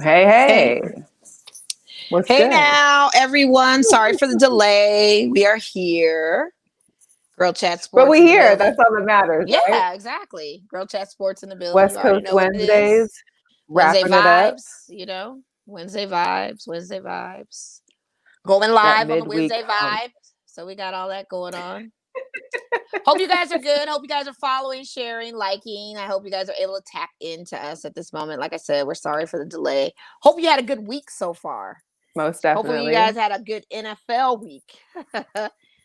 Hey. What's Hey good? now, everyone. Sorry for the delay. We are here. GirlChatSports. But we here. That's all that matters. Yeah, right? exactly. GirlChatSports in the building. West You already Coast know what it Wednesdays. is. Wednesday Wrapping it up. vibes, Wednesday vibes. Going live on the Wednesday vibes. So we got all that going on. Hope you guys are good. Hope you guys are following, sharing, liking. I hope you guys are able to tap into us at this moment. Like I said, we're sorry for the delay. Hope you had a good week so far. Most definitely. Hopefully you guys had a good NFL week.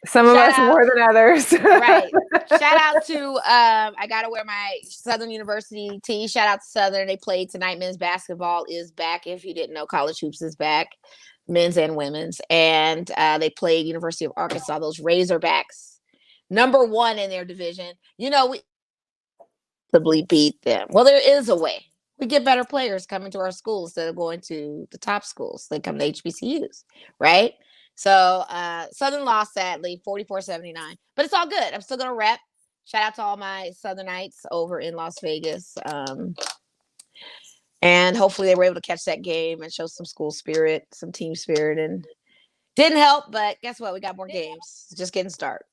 Some of us more than others. Right. Shout out to I gotta wear my Southern University tee. Shout out to Southern. They played tonight. Men's basketball is back. If you didn't know, college hoops is back, men's and women's. And they played University of Arkansas, those Razorbacks, #1 in their division. We possibly beat them. Well, there is a way. We get better players coming to our schools instead of going to the top schools. They come to HBCUs, right? So Southern lost, sadly, 44-79. But it's all good. I'm still going to rep. Shout out to all my Southernites over in Las Vegas. And hopefully they were able to catch that game and show some school spirit, some team spirit. And didn't help, but guess what? We got more games. Just getting started.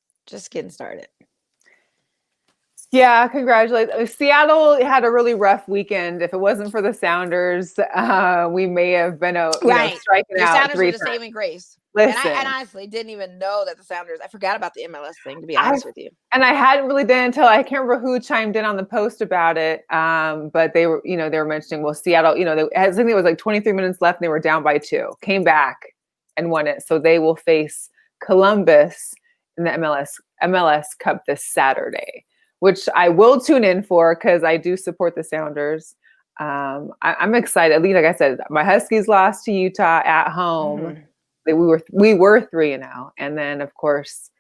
Yeah, congratulations. Seattle had a really rough weekend. If it wasn't for the Sounders, we may have been striking Your out Sounders 3 were the times. saving grace. Listen, and I honestly didn't even know that the Sounders. I forgot about the MLS thing, to be honest with you. And I hadn't really done until I can't remember who chimed in on the post about it. But they were mentioning, well, Seattle, I think it was like 23 minutes left and they were down by 2, came back and won it. So they will face Columbus in the MLS Cup this Saturday, which I will tune in for because I do support the Sounders. I'm excited. At least, like I said, my Huskies lost to Utah at home. Mm-hmm. We were 3-0, and then of course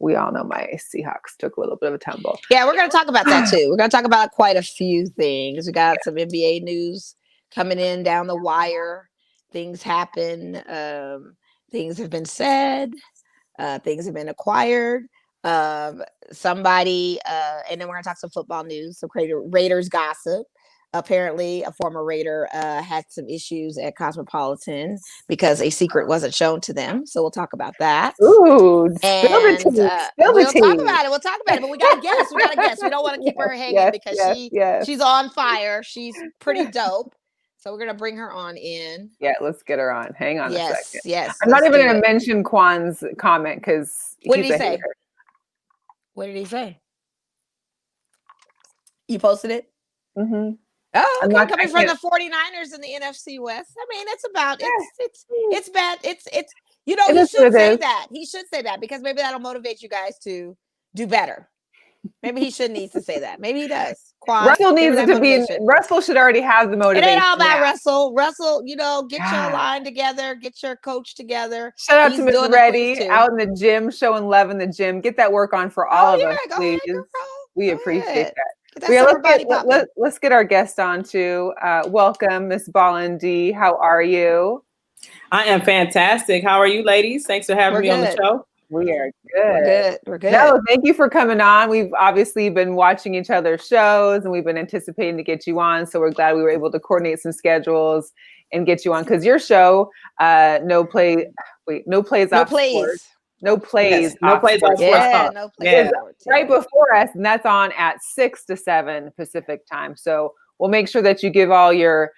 we all know my Seahawks took a little bit of a tumble. Yeah, we're going to talk about that too. We're going to talk about quite a few things. We got some NBA news coming in down the wire. Things happen. Things have been said. Things have been acquired. Somebody, and then we're going to talk some football news, some Raiders gossip. Apparently, a former Raider had some issues at Cosmopolitan because a secret wasn't shown to them. So we'll talk about that. Ooh, we'll talk about it. But we got a guest. We don't want to keep her hanging because she's on fire. She's pretty dope. So we're gonna bring her on in. Yeah, let's get her on. Hang on a second. Yes. I'm not even gonna mention Kwan's comment because what did he say? Hater. What did he say? You posted it? Mm-hmm. Oh, okay. Coming from the 49ers in the NFC West. I mean, it's bad. He should say that. He should say that because maybe that'll motivate you guys to do better. Maybe he shouldn't need to say that. Maybe he does. Russell needs to be. Russell should already have the motivation. It ain't all about Russell. Russell, get your line together, get your coach together. Shout out to Ms Reddy out in the gym, showing love in the gym. Get that work on for all of us, please. We appreciate that. Let's get our guest on too. Welcome, Ms Ballin D. How are you? I am fantastic. How are you, ladies? Thanks for having me on the show. We are good. We're good. No, thank you for coming on. We've obviously been watching each other's shows and we've been anticipating to get you on. So we're glad we were able to coordinate some schedules and get you on because your show, No Plays Off Sports. Right before us, and that's on at 6 to 7 Pacific time. So we'll make sure that you give all your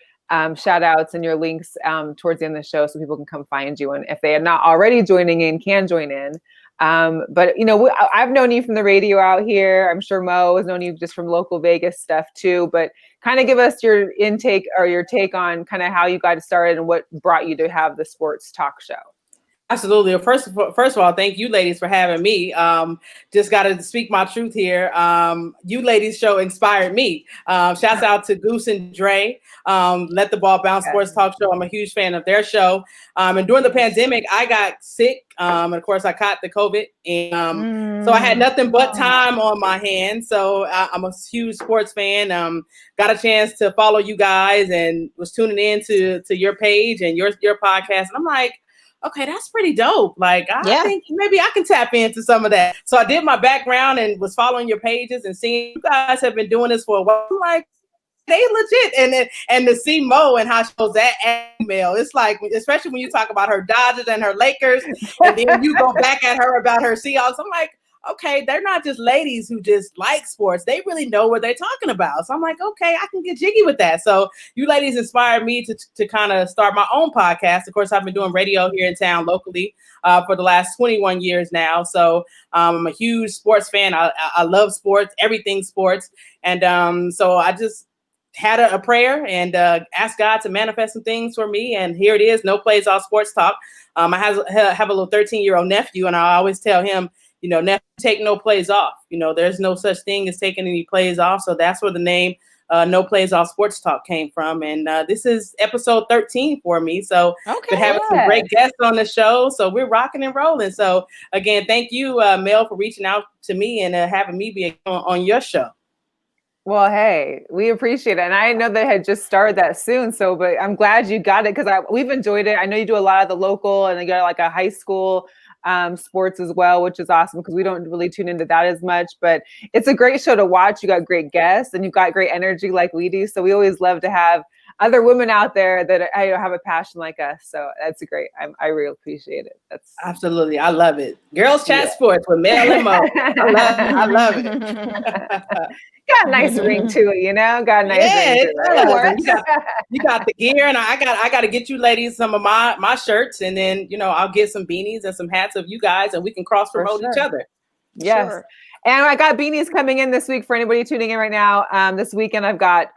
shout outs and your links towards the end of the show so people can come find you. And if they are not already joining in, can join in. But I've known you from the radio out here. I'm sure Mo has known you just from local Vegas stuff too, but kind of give us your intake or your take on kind of how you got started and what brought you to have the sports talk show. Absolutely. First of all, thank you ladies for having me. Just got to speak my truth here. You ladies show inspired me. Shouts out to Goose and Dre. Let the Ball Bounce Sports Talk Show. I'm a huge fan of their show. And during the pandemic, I got sick. And of course, I caught the COVID. And so I had nothing but time on my hands. So I'm a huge sports fan. Got a chance to follow you guys and was tuning in to your page and your podcast. And I'm like, okay, that's pretty dope. Like, I think maybe I can tap into some of that. So I did my background and was following your pages and seeing you guys have been doing this for a while. I'm like, they legit. And to see Mo and how she goes that email, it's like, especially when you talk about her Dodgers and her Lakers, and then you go back at her about her Seahawks. I'm like, okay, they're not just ladies who just like sports. They really know what they're talking about. So I'm like, okay, I can get jiggy with that. So you ladies inspired me to kind of start my own podcast. Of course, I've been doing radio here in town locally for the last 21 years now. So I'm a huge sports fan. I love sports, everything sports. And so I just had a prayer and asked God to manifest some things for me. And here it is, No Plays All Sports Talk. I have a little 13-year-old nephew, and I always tell him, nephew, take no plays off. There's no such thing as taking any plays off. So that's where the name No Plays All Sports Talk came from. And this is episode 13 for me. So been having some great guests on the show. So we're rocking and rolling. So again, thank you, Mel, for reaching out to me and having me be on your show. Well, hey, we appreciate it. And I know they had just started that soon. So, but I'm glad you got it because we've enjoyed it. I know you do a lot of the local and you got like a high school sports as well, which is awesome because we don't really tune into that as much, but it's a great show to watch. You got great guests and you've got great energy like we do. So we always love to have other women out there that have a passion like us. So that's great. I really appreciate it. That's absolutely. I love it. Girls Chat Sports with Mel and Mo. I love it. Got a nice ring to it, got a nice ring to it. You got the gear, and I got to get you ladies some of my shirts, and then I'll get some beanies and some hats of you guys, and we can cross promote each other. Yes. Sure. And I got beanies coming in this week for anybody tuning in right now. This weekend I've got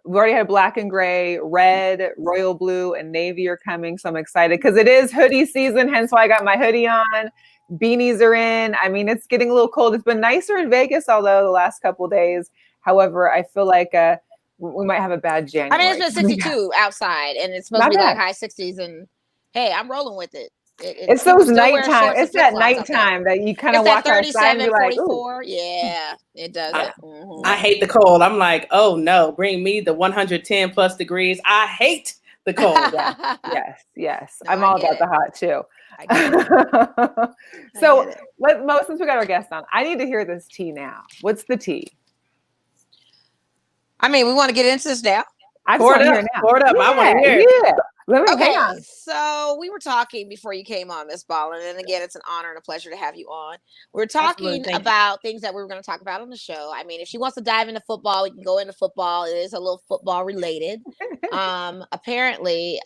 we already had black and gray, red, royal blue, and navy are coming. So I'm excited because it is hoodie season, hence why I got my hoodie on. Beanies are in. I mean, it's getting a little cold. It's been nicer in Vegas, although the last couple of days. However, I feel like we might have a bad January. I mean, it's been 62 outside, and it's supposed to be like high 60s. And hey, I'm rolling with it. It's those nighttime. It's that nighttime that you kind of walk outside and you're like, 44. Yeah, it does. I hate the cold. I'm like, oh no, bring me the 110 plus degrees. I hate the cold. Yes. No, I'm all about the hot too. So Mo, since we got our guest on, I need to hear this tea now. What's the tea? I mean, we want to get into this now. Pour it up. I want to hear it. Yeah. Okay, so we were talking before you came on, Ms Ballin, and again, it's an honor and a pleasure to have you on. We're talking about things that we were going to talk about on the show. I mean, if she wants to dive into football, we can go into football. It is a little football related. Apparently,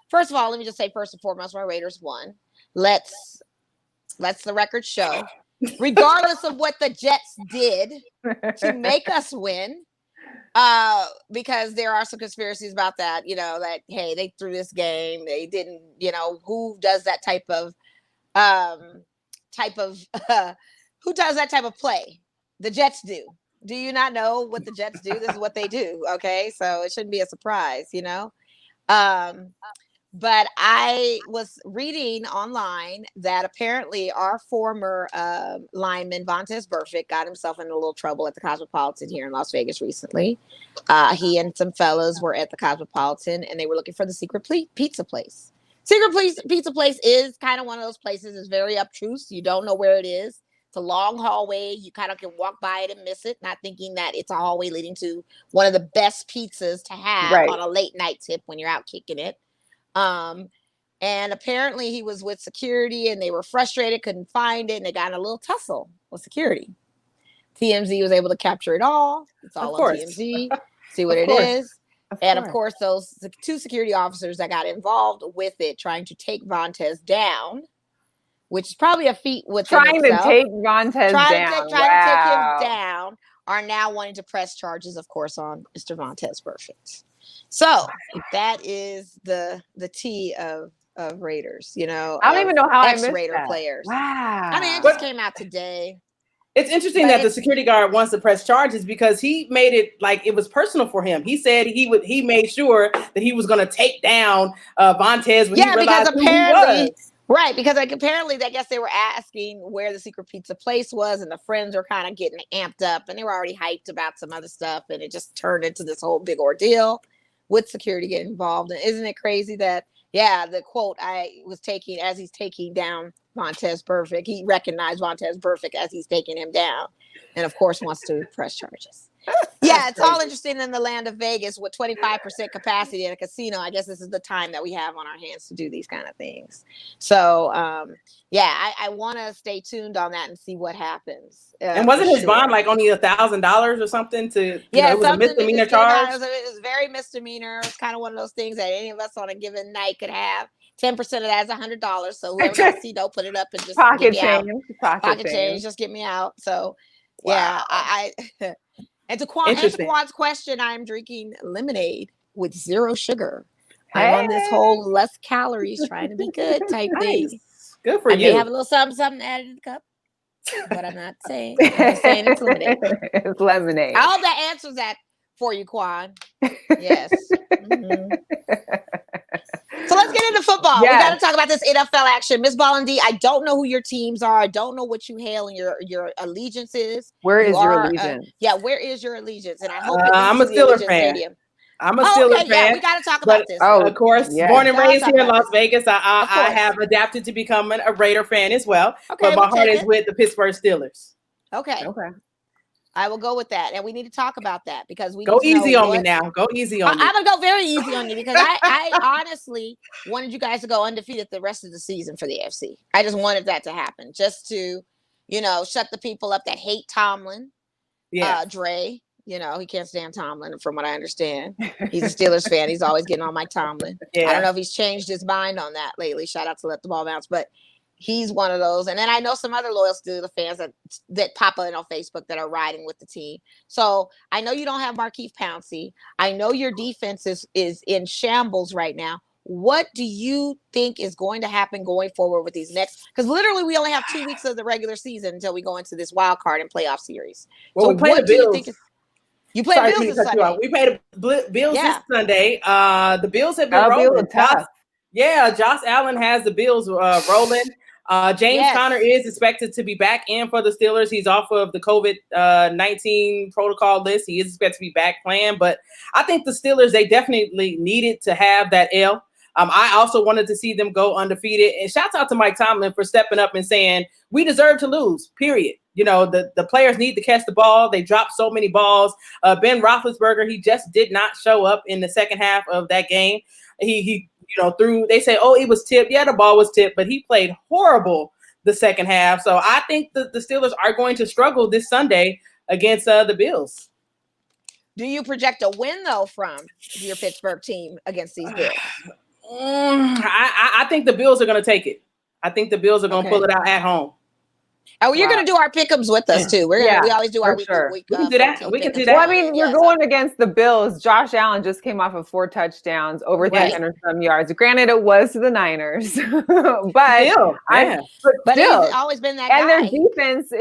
first of all, let me just say first and foremost, my Raiders won. Let's the record show, regardless of what the Jets did to make us win. Because there are some conspiracies about that, that, hey, they threw this game. They didn't, who does that type of who does that type of play? The Jets do. Do you not know what the Jets do? This is what they do. Okay. So it shouldn't be a surprise, But I was reading online that apparently our former lineman, Vontaze Burfict, got himself in a little trouble at the Cosmopolitan here in Las Vegas recently. He and some fellas were at the Cosmopolitan, and they were looking for the secret pizza place. Pizza place is kind of one of those places. It's very obtuse. You don't know where it is. It's a long hallway. You kind of can walk by it and miss it, not thinking that it's a hallway leading to one of the best pizzas to have on a late night tip when you're out kicking it. And apparently he was with security and they were frustrated, couldn't find it, and they got in a little tussle with security. TMZ was able to capture it all. It's all on TMZ. See what it is. And of course, those two security officers that got involved with it, trying to take Vontaze down, which is probably a feat with trying to take Vontaze down. To take him down, are now wanting to press charges, of course, on Mr. Vontaze Burfict. So that is the tea of Raiders, I don't even know how I missed Raider that. Players. Wow. I mean, it just came out today. It's interesting that the security guard wants to press charges because he made it like it was personal for him. He said he made sure that he was going to take down Vontaze when he realized who he was. Right, because apparently, I guess they were asking where the secret pizza place was, and the friends were kind of getting amped up, and they were already hyped about some other stuff, and it just turned into this whole big ordeal with security getting involved. And isn't it crazy that, the quote I was taking as he's taking down Vontaze Burfict, he recognized Vontaze Burfict as he's taking him down, and of course wants to press charges. Yeah, it's all interesting in the land of Vegas with 25% capacity at a casino. I guess this is the time that we have on our hands to do these kind of things. So, I want to stay tuned on that and see what happens. And wasn't his bond like only $1,000 or something it was a misdemeanor charge? It was very misdemeanor. It's kind of one of those things that any of us on a given night could have. 10% of that is $100. So whoever got C-Dope, put it up and just pocket get change. me out. Pocket change, just get me out. So wow. And to Quan's question, I'm drinking lemonade with 0 sugar. Hey. I'm on this whole less calories, trying to be good type thing. Good for you. I may have a little something added in the cup, but I'm not saying. I'm just saying it's lemonade. It's lemonade. I hope that answers that for you, Quan. Yes. Mm-hmm. So let's get into football. Yes. We got to talk about this NFL action. Ms Ballin D, I don't know who your teams are. I don't know what you hail and your allegiance is. Where is your allegiance? Where is your allegiance? And I hope I'm a Steelers fan. Stadium. I'm a Steelers fan. Yeah, we got to talk about this. Of course, born and raised here in Las Vegas, I have adapted to becoming a Raider fan as well. Okay, but my heart is with the Pittsburgh Steelers. Okay. I will go with that, and we need to talk about that because we go easy on me now. Go easy on me. I'm gonna go very easy on you because I honestly wanted you guys to go undefeated the rest of the season for the AFC. I just wanted that to happen, just to, shut the people up that hate Tomlin. Yeah, Dre. He can't stand Tomlin, from what I understand. He's a Steelers fan. He's always getting on Mike Tomlin. Yeah. I don't know if he's changed his mind on that lately. Shout out to Let the Ball Bounce, but he's one of those. And then I know some other loyal Steelers fans that pop in on Facebook that are riding with the team. So I know you don't have Markeith Pouncey. I know your defense is in shambles right now. What do you think is going to happen going forward with these next? Because literally we only have 2 weeks of the regular season until we go into this wild card and playoff series. Well, so we play what the do Bills. You think is? You play the Bills this Sunday. We played the Bills this Sunday. The Bills have been rolling. Josh Allen has the Bills rolling. James Conner is expected to be back in for the Steelers. He's off of the COVID-19 protocol list. He is expected to be back playing. But I think the Steelers, they definitely needed to have that L. I also wanted to see them go undefeated. And shouts out to Mike Tomlin for stepping up and saying, we deserve to lose, period. The players need to catch the ball. They dropped so many balls. Ben Roethlisberger, he just did not show up in the second half of that game. He they say, it was tipped. Yeah, the ball was tipped, but he played horrible the second half. So I think the Steelers are going to struggle this Sunday against the Bills. Do you project a win, though, from your Pittsburgh team against these Bills? I think the Bills are going to take it. I think the Bills are going to pull it out at home. Oh, you're going to do our pick'ems with us too. We always do our week. We can do that. We can do that. Well, I mean, you're going against the Bills. Josh Allen just came off of 4 touchdowns, over 300 some yards. Granted, it was to the Niners, but still, he's always been that guy. And their defense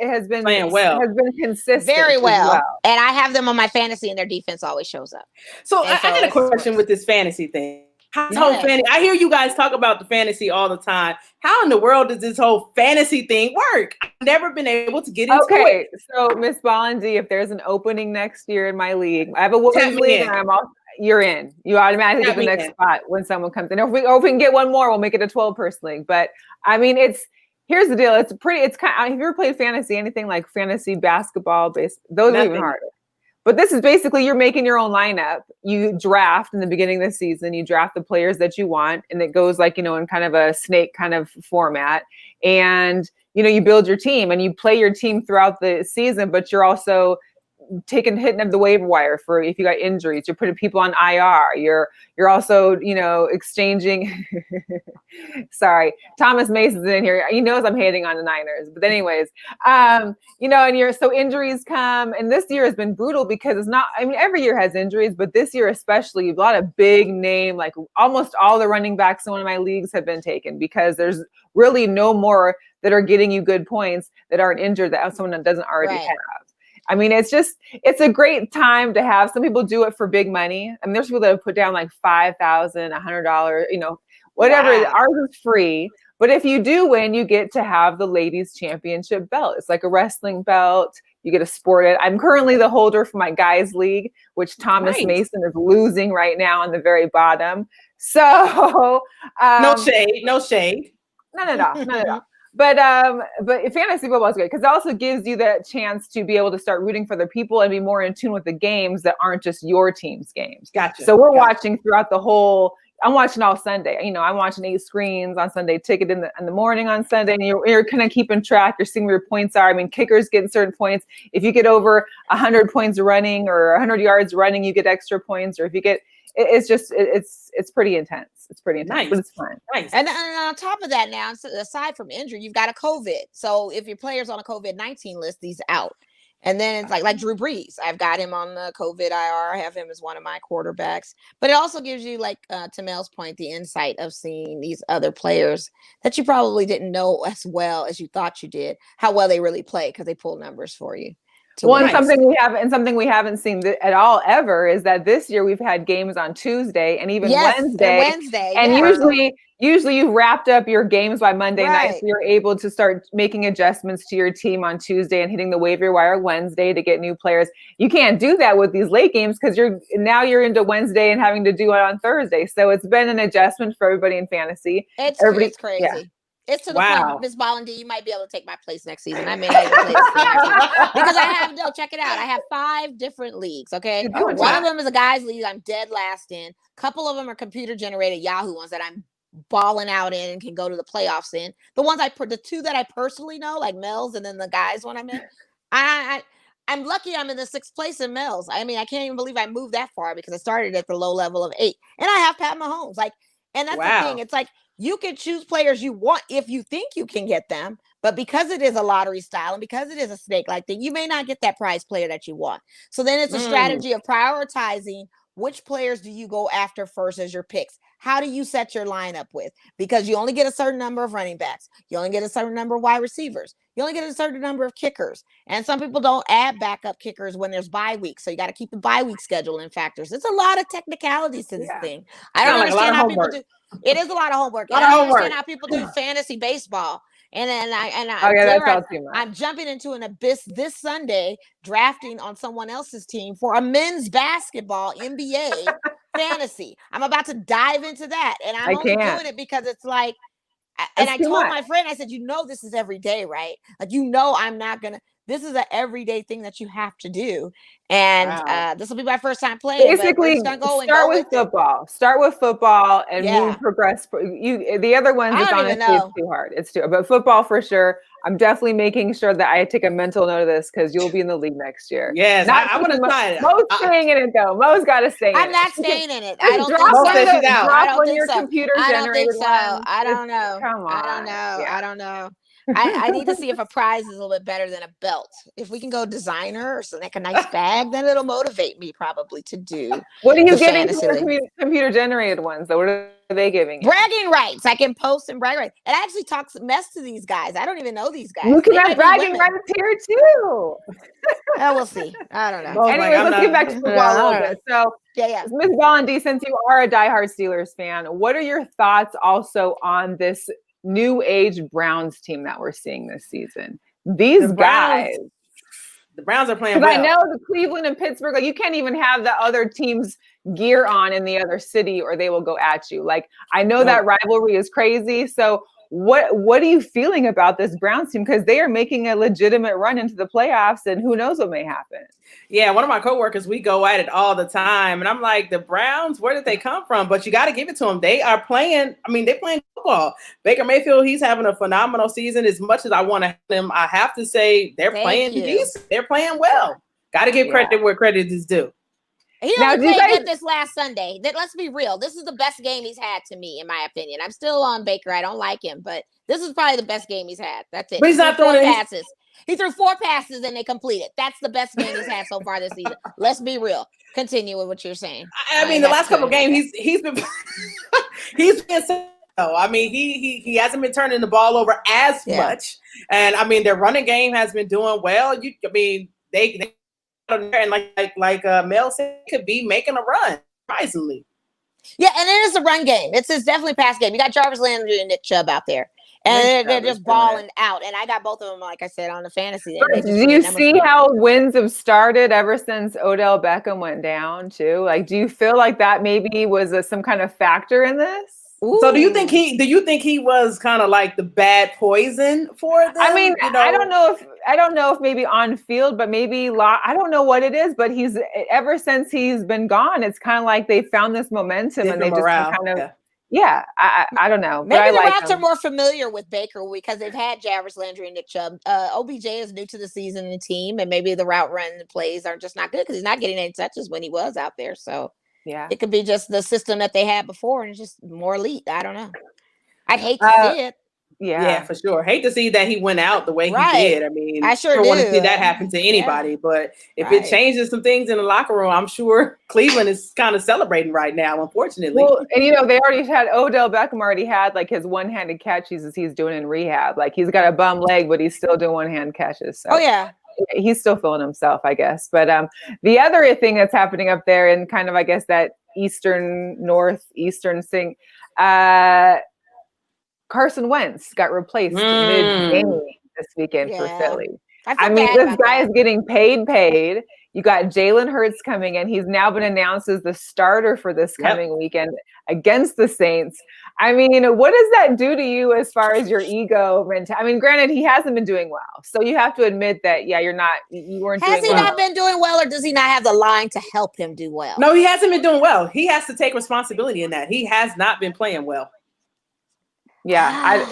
has been playing well, has been consistent, very well. And I have them on my fantasy, and their defense always shows up. So I got a question with this fantasy thing. I hear you guys talk about the fantasy all the time. How in the world does this whole fantasy thing work? I've never been able to get into it. So Ms Ballin D, if there's an opening next year in my league, I have a women's league, and you're in. You automatically get the next spot when someone comes in. Or if we can get one more, we'll make it a 12-person league. But I mean, here's the deal. It's kind of, have you ever played fantasy? Anything like fantasy basketball, those are even harder. But this is basically you're making your own lineup. You draft in the beginning of the season. You draft the players that you want, and it goes in kind of a snake kind of format. And you build your team, and you play your team throughout the season. But you're also hitting of the waiver wire for if you got injuries. You're putting people on IR. You're also exchanging. Sorry, Thomas Mason's in here. He knows I'm hating on the Niners, but anyways, and so injuries come, and this year has been brutal because it's not. I mean, every year has injuries, but this year especially, a lot of big name, like almost all the running backs in one of my leagues have been taken because there's really no more that are getting you good points that aren't injured that someone that doesn't already have. I mean, it's a great time to have. Some people do it for big money. I mean, there's people that have put down like $5,000, $100, whatever. Wow. Ours is free. But if you do win, you get to have the ladies championship belt. It's like a wrestling belt. You get to sport it. I'm currently the holder for my guys league, which Thomas Mason is losing right now on the very bottom. So no shade. No. But fantasy football is great because it also gives you that chance to be able to start rooting for other people and be more in tune with the games that aren't just your team's games. Gotcha. So we're watching throughout the whole. I'm watching all Sunday. You know, I'm watching 8 screens on Sunday, Ticket in the morning on Sunday, and you're kind of keeping track. You're seeing where your points are. I mean, kickers getting certain points. If you get over 100 points running or 100 yards running, you get extra points. Or if you get, it's pretty intense. It's pretty intense, Nice. but it's fun. Nice. And on top of that, now aside from injury, you've got a COVID. So if your player's on a COVID-19 list, he's out. And then it's like Drew Brees. I've got him on the COVID IR. I have him as one of my quarterbacks. But it also gives you, like to Mel's point, the insight of seeing these other players that you probably didn't know as well as you thought you did, how well they really play because they pull numbers for you. Well, and something we haven't seen at all ever is that this year we've had games on Tuesday and even Wednesday. And usually you've wrapped up your games by Monday night, so you're able to start making adjustments to your team on Tuesday and hitting the waiver wire Wednesday to get new players. You can't do that with these late games because you're into Wednesday and having to do it on Thursday. So it's been an adjustment for everybody in fantasy. It's crazy. Yeah. It's to the point, Ms Ballin D, you might be able to take my place next season. I may not even play this season because check it out. I have 5 different leagues. Okay. One of them is a guys league. I'm dead last in. A couple of them are computer generated Yahoo ones that I'm balling out in and can go to the playoffs in. The 2 that I personally know, like Mel's and then the guys one I'm in, I'm lucky I'm in the 6th place in Mel's. I mean, I can't even believe I moved that far because I started at the low level of 8. And I have Pat Mahomes. And that's the thing. It's like, you can choose players you want if you think you can get them, but because it is a lottery style and because it is a snake-like thing, you may not get that prize player that you want. So then it's a strategy of prioritizing which players do you go after first as your picks. How do you set your lineup with? Because you only get a certain number of running backs. You only get a certain number of wide receivers. You only get a certain number of kickers. And some people don't add backup kickers when there's bye weeks. So you got to keep the bye week schedule in factors. It's a lot of technicalities to this thing. I don't understand how people do. It is a lot of homework. I don't understand how people do fantasy baseball. I'm jumping into an abyss this Sunday, drafting on someone else's team for a men's basketball NBA fantasy. I'm about to dive into that, and I'm only doing it because it's like. And I told my friend, I said, this is every day, right? Like, I'm not gonna. This is an everyday thing that you have to do, and this will be my first time playing. Basically, start with football, and progress. The other ones, it's honestly it's too hard. But football for sure. I'm definitely making sure that I take a mental note of this because you'll be in the league next year. Yes, I'm going to try it. Mo's staying in it though. Mo's got to stay in it. I'm not staying in it. I don't think so. Drop on your computer generated one. I don't know. Come on. I don't know. I need to see if a prize is a little bit better than a belt. If we can go designer or something like a nice bag, then it'll motivate me probably to do. What are you giving to computer generated ones? What are they giving you? Bragging rights. I can post and brag rights. It actually talks mess to these guys. I don't even know these guys. You can have bragging rights here too. We'll see. I don't know. Anyway, let's get back to football a little bit. So, Ms Ballin D, since you are a diehard Steelers fan, what are your thoughts also on this new age Browns team that we're seeing this season? These guys. The Browns are playing well. I know the Cleveland and Pittsburgh, like you can't even have the other team's gear on in the other city or they will go at you. Like I know that rivalry is crazy. So what are you feeling about this Browns team? Because they are making a legitimate run into the playoffs and who knows what may happen. Yeah, one of my coworkers, we go at it all the time. And I'm like, the Browns, where did they come from? But you got to give it to them. They are playing, they're playing football. Baker Mayfield, he's having a phenomenal season. As much as I want to have them, I have to say they're playing decent. They're playing well. Got to give credit where credit is due. He only played good this last Sunday. Let's be real. This is the best game he's had to me, in my opinion. I'm still on Baker. I don't like him, but this is probably the best game he's had. That's it. But he's not throwing passes. He threw 4 passes and they completed. That's the best game he's had so far this season. Let's be real. Continue with what you're saying. The last couple of games he's been he's been he hasn't been turning the ball over as much, and their running game has been doing well. They and like Mel said, could be making a run, surprisingly. Yeah, and it is a run game. It's definitely a pass game. You got Jarvis Landry and Nick Chubb out there. And they're just balling out. And I got both of them, like I said, on the fantasy. Do you see how wins have started ever since Odell Beckham went down, too? Like, do you feel like that maybe was some kind of factor in this? So do you think he was kind of like the bad poison for them? I mean, I don't know if maybe on field, but maybe I don't know what it is, but he's ever since he's been gone, it's kind of like they found this momentum and they just kind of I don't know. Maybe but the I Rats are more familiar with Baker because they've had Jarvis Landry and Nick Chubb. OBJ is new to the season and the team, and maybe the route run plays are just not good because he's not getting any touches when he was out there. So yeah, it could be just the system that they had before and it's just more elite. I don't know. I'd hate to see it. Yeah, for sure. Hate to see that he went out the way he did. I mean, I sure want to do. see that happen to anybody. But if it changes some things in the locker room, I'm sure Cleveland is kind of celebrating right now, unfortunately. Well, and they already had Odell Beckham already had like his one-handed catch he's doing in rehab. Like he's got a bum leg, but he's still doing one-hand catches. So he's still feeling himself, I guess. But the other thing that's happening up there in kind of, I guess, that northeastern thing, Carson Wentz got replaced mid-game this weekend for Philly. I mean, this guy is getting paid. You got Jalen Hurts coming in. He's now been announced as the starter for this coming weekend against the Saints. I mean, what does that do to you as far as your ego? I mean, granted, he hasn't been doing well. So you have to admit that, you weren't doing well. Has he not been doing well, or does he not have the line to help him do well? No, he hasn't been doing well. He has to take responsibility in that. He has not been playing well. Yeah.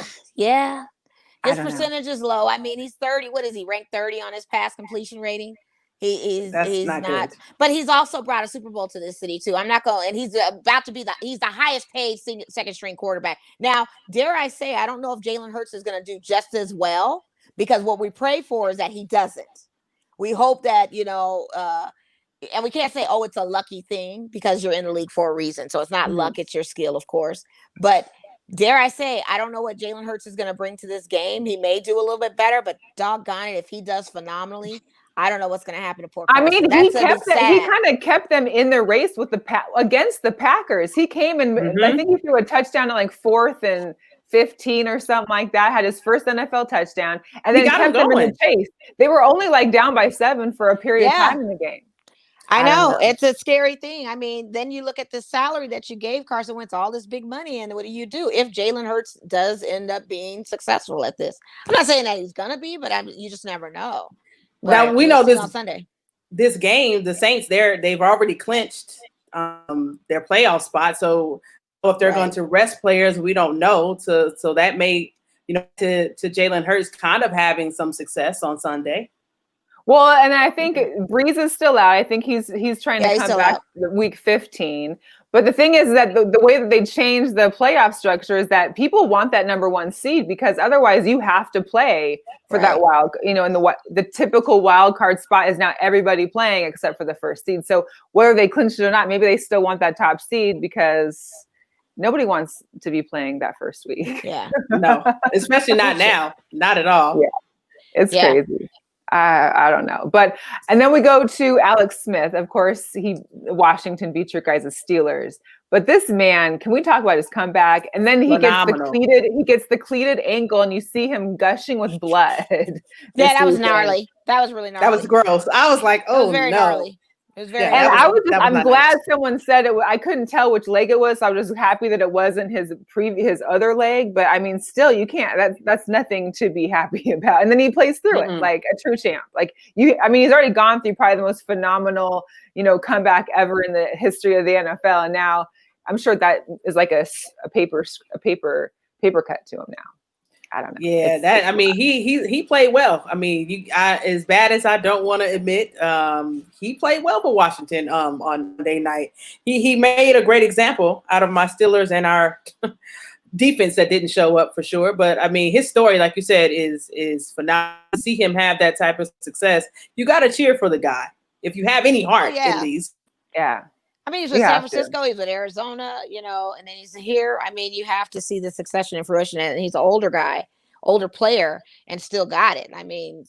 His percentage is low. I mean, he's 30. What is he? Ranked 30 on his pass completion rating. He's not good. But he's also brought a Super Bowl to this city too. I'm not going, and he's about to be he's the highest paid second string quarterback. Now, dare I say, I don't know if Jalen Hurts is going to do just as well, because what we pray for is that he doesn't. We hope that, and we can't say, it's a lucky thing, because you're in the league for a reason. So it's not luck, it's your skill, of course. But dare I say, I don't know what Jalen Hurts is going to bring to this game. He may do a little bit better, but doggone it, if he does phenomenally, I don't know what's going to happen to poor Carson. I mean, he kind of kept them in the race with against the Packers. He came and I think he threw a touchdown at like 4th and 15 or something like that. Had his first NFL touchdown, and then kept them in the chase. They were only like down by 7 for a period of time in the game. I know. It's a scary thing. I mean, then you look at the salary that you gave Carson Wentz, all this big money, and what do you do if Jalen Hurts does end up being successful at this? I'm not saying that he's gonna be, but you just never know. Now we know this on Sunday. This game, the Saints, they've already clinched their playoff spot. So if they're going to rest players, we don't know. So that may, to Jalen Hurts kind of having some success on Sunday. Well, and I think Breeze is still out. I think he's trying to come back week 15. But the thing is that the way that they changed the playoff structure is that people want that number 1 seed, because otherwise you have to play for that wild, and the typical wild card spot is now everybody playing except for the first seed. So whether they clinch it or not, maybe they still want that top seed, because nobody wants to be playing that first week. Yeah. No, especially not now. Not at all. Yeah. It's crazy. I don't know. And then we go to Alex Smith. Of course, Washington beat your guys' Steelers. But this man, can we talk about his comeback? And then he gets the cleated ankle, and you see him gushing with blood. Yeah, that was gnarly. That was really gnarly. That was gross. I was like, oh, very no. gnarly. It was very. And I'm glad someone said it. I couldn't tell which leg it was. So I was just happy that it wasn't his other leg. But I mean, still, you can't. That's nothing to be happy about. And then he plays through it like a true champ. He's already gone through probably the most phenomenal, comeback ever in the history of the NFL. And now I'm sure that is like a paper cut to him now. I don't know. Yeah, he played well. I mean, as bad as I don't want to admit, he played well for Washington on Monday night. He made a great example out of my Steelers and our defense that didn't show up for sure. But I mean, his story, like you said, is phenomenal. To see him have that type of success, you got to cheer for the guy if you have any heart, at least. Yeah. I mean, he's with San Francisco, he's with Arizona, and then he's here. I mean, you have to see the succession and fruition, and he's an older player, and still got it. I mean,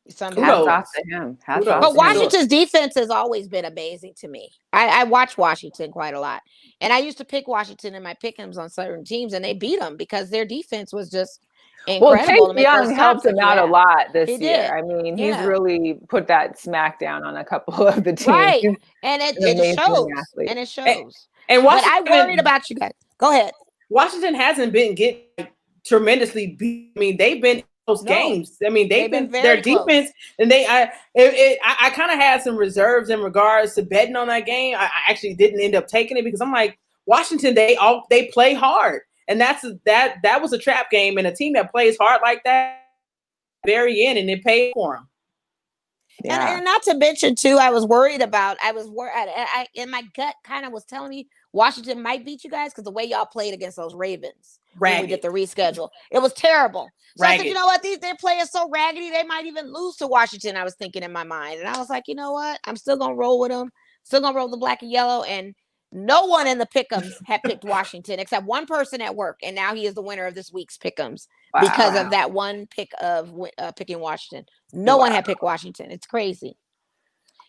hats off to him. But Washington's defense has always been amazing to me. I watch Washington quite a lot, and I used to pick Washington in my pick'ems on certain teams, and they beat them because their defense was just incredible. Well, Chase Young helped him out a lot this year. I mean, he's really put that smack down on a couple of the teams. Right. And it shows. And but I worried about you guys. Go ahead. Washington hasn't been getting tremendously beat. I mean, they've been close games. I mean, they've been very their close. defense, and I kind of had some reserves in regards to betting on that game. I actually didn't end up taking it because I'm like, Washington, they play hard, and that was a trap game, and a team that plays hard like that, very end, and it paid for them. Yeah. And not to mention too, I was worried. And my gut kind of was telling me Washington might beat you guys because the way y'all played against those Ravens when we did the reschedule, it was terrible. So I said, you know what, they're playing so raggedy, they might even lose to Washington. I was thinking in my mind, and I was like, you know what, I'm still gonna roll with them, still gonna roll the black and yellow. And no one in the pick'ems had picked Washington except one person at work, and now he is the winner of this week's pick'ems because of that one pick of picking Washington. No one had picked Washington. It's crazy.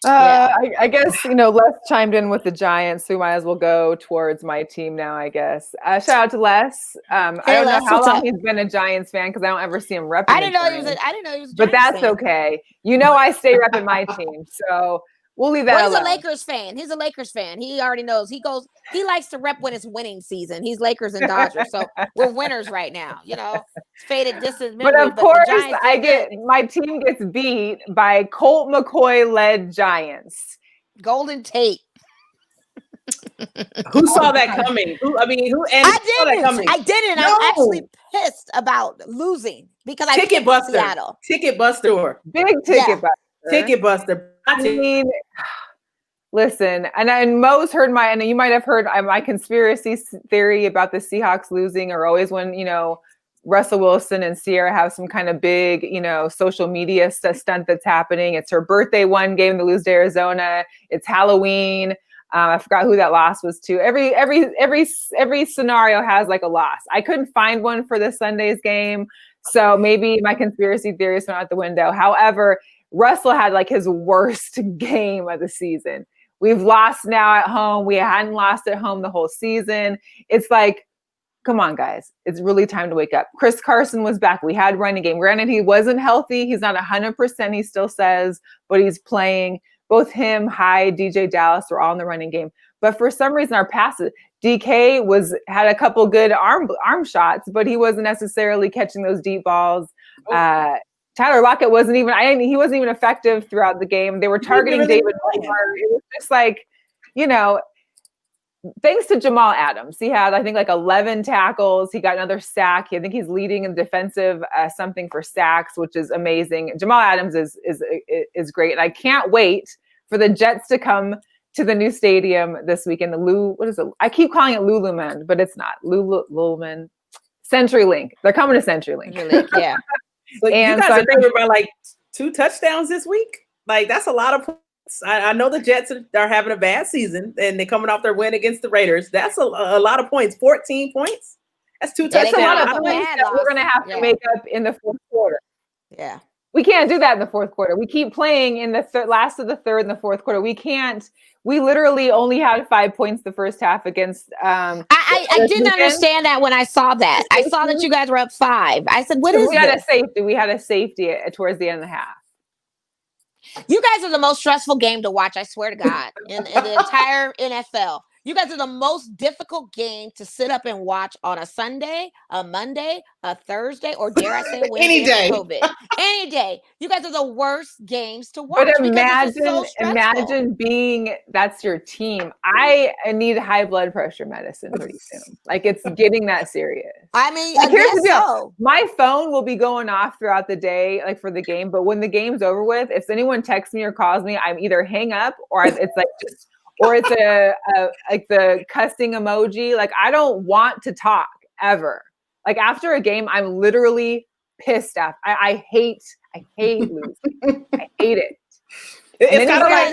I guess, Les chimed in with the Giants, so we might as well go towards my team now, I guess. Shout out to Les. I don't know how long he's been a Giants fan because I don't ever see him repping. I didn't know he was a Giants but that's fan. Okay. I stay repping my team, so we'll leave that alone. He's a Lakers fan. He's a Lakers fan. He already knows. He likes to rep when it's winning season. He's Lakers and Dodgers, so we're winners right now. It's faded distant memory. But of course, my team gets beat by Colt McCoy-led Giants. Golden Tate. Who saw that coming? I didn't. No. I'm actually pissed about losing because I ticket buster. Seattle. Ticket buster. Big ticket buster. Ticket buster. I mean, listen, and Mo's heard and you might have heard my conspiracy theory about the Seahawks losing, or always when, Russell Wilson and Sierra have some kind of big, social media stunt that's happening. It's her birthday one game to lose to Arizona. It's Halloween. I forgot who that loss was to. Every scenario has like a loss. I couldn't find one for this Sunday's game, so maybe my conspiracy theories went out the window. However, Russell had like his worst game of the season. We've lost now at home. We hadn't lost at home the whole season. It's like, come on, guys. It's really time to wake up. Chris Carson was back. We had running game. Granted, he wasn't healthy. He's not 100%, he still says, but he's playing. Both him, Hyde, DJ Dallas were all in the running game. But for some reason, our passes, DK had a couple good arm shots, but he wasn't necessarily catching those deep balls. Tyler Lockett he wasn't even effective throughout the game. They were targeting David Moore. It was just like, thanks to Jamal Adams. He had, I think, like 11 tackles. He got another sack. I think he's leading in defensive something for sacks, which is amazing. Jamal Adams is great. And I can't wait for the Jets to come to the new stadium this weekend. What is it? I keep calling it Lululemon, but it's not. Lululemon. CenturyLink. They're coming to CenturyLink. Yeah. So you guys are favored by like 2 touchdowns this week? Like, that's a lot of points. I know the Jets are having a bad season, and they're coming off their win against the Raiders. That's a lot of points. 14 points? That's 2 touchdowns. That's a lot of points that we're going to have to make up in the fourth quarter. Yeah. We can't do that in the fourth quarter. We keep playing in the last of the third and the fourth quarter. We can't. We literally only had 5 points the first half against. I didn't understand that when I saw that. I saw that you guys were up 5. I said, "What is this?" We had a safety towards the end of the half. You guys are the most stressful game to watch. I swear to God, in the entire NFL. You guys are the most difficult game to sit up and watch on a Sunday, a Monday, a Thursday, or dare I say a Wednesday? Any day. COVID. Any day. You guys are the worst games to watch. But imagine being that's your team. I need high blood pressure medicine pretty soon. Like, it's getting that serious. I mean, here's the deal. So. My phone will be going off throughout the day, like for the game. But when the game's over with, if anyone texts me or calls me, I'm either hang up or it's like just. Or it's like the cussing emoji. Like, I don't want to talk ever. Like, after a game, I'm literally pissed off. I hate losing. I hate it. It's kind of like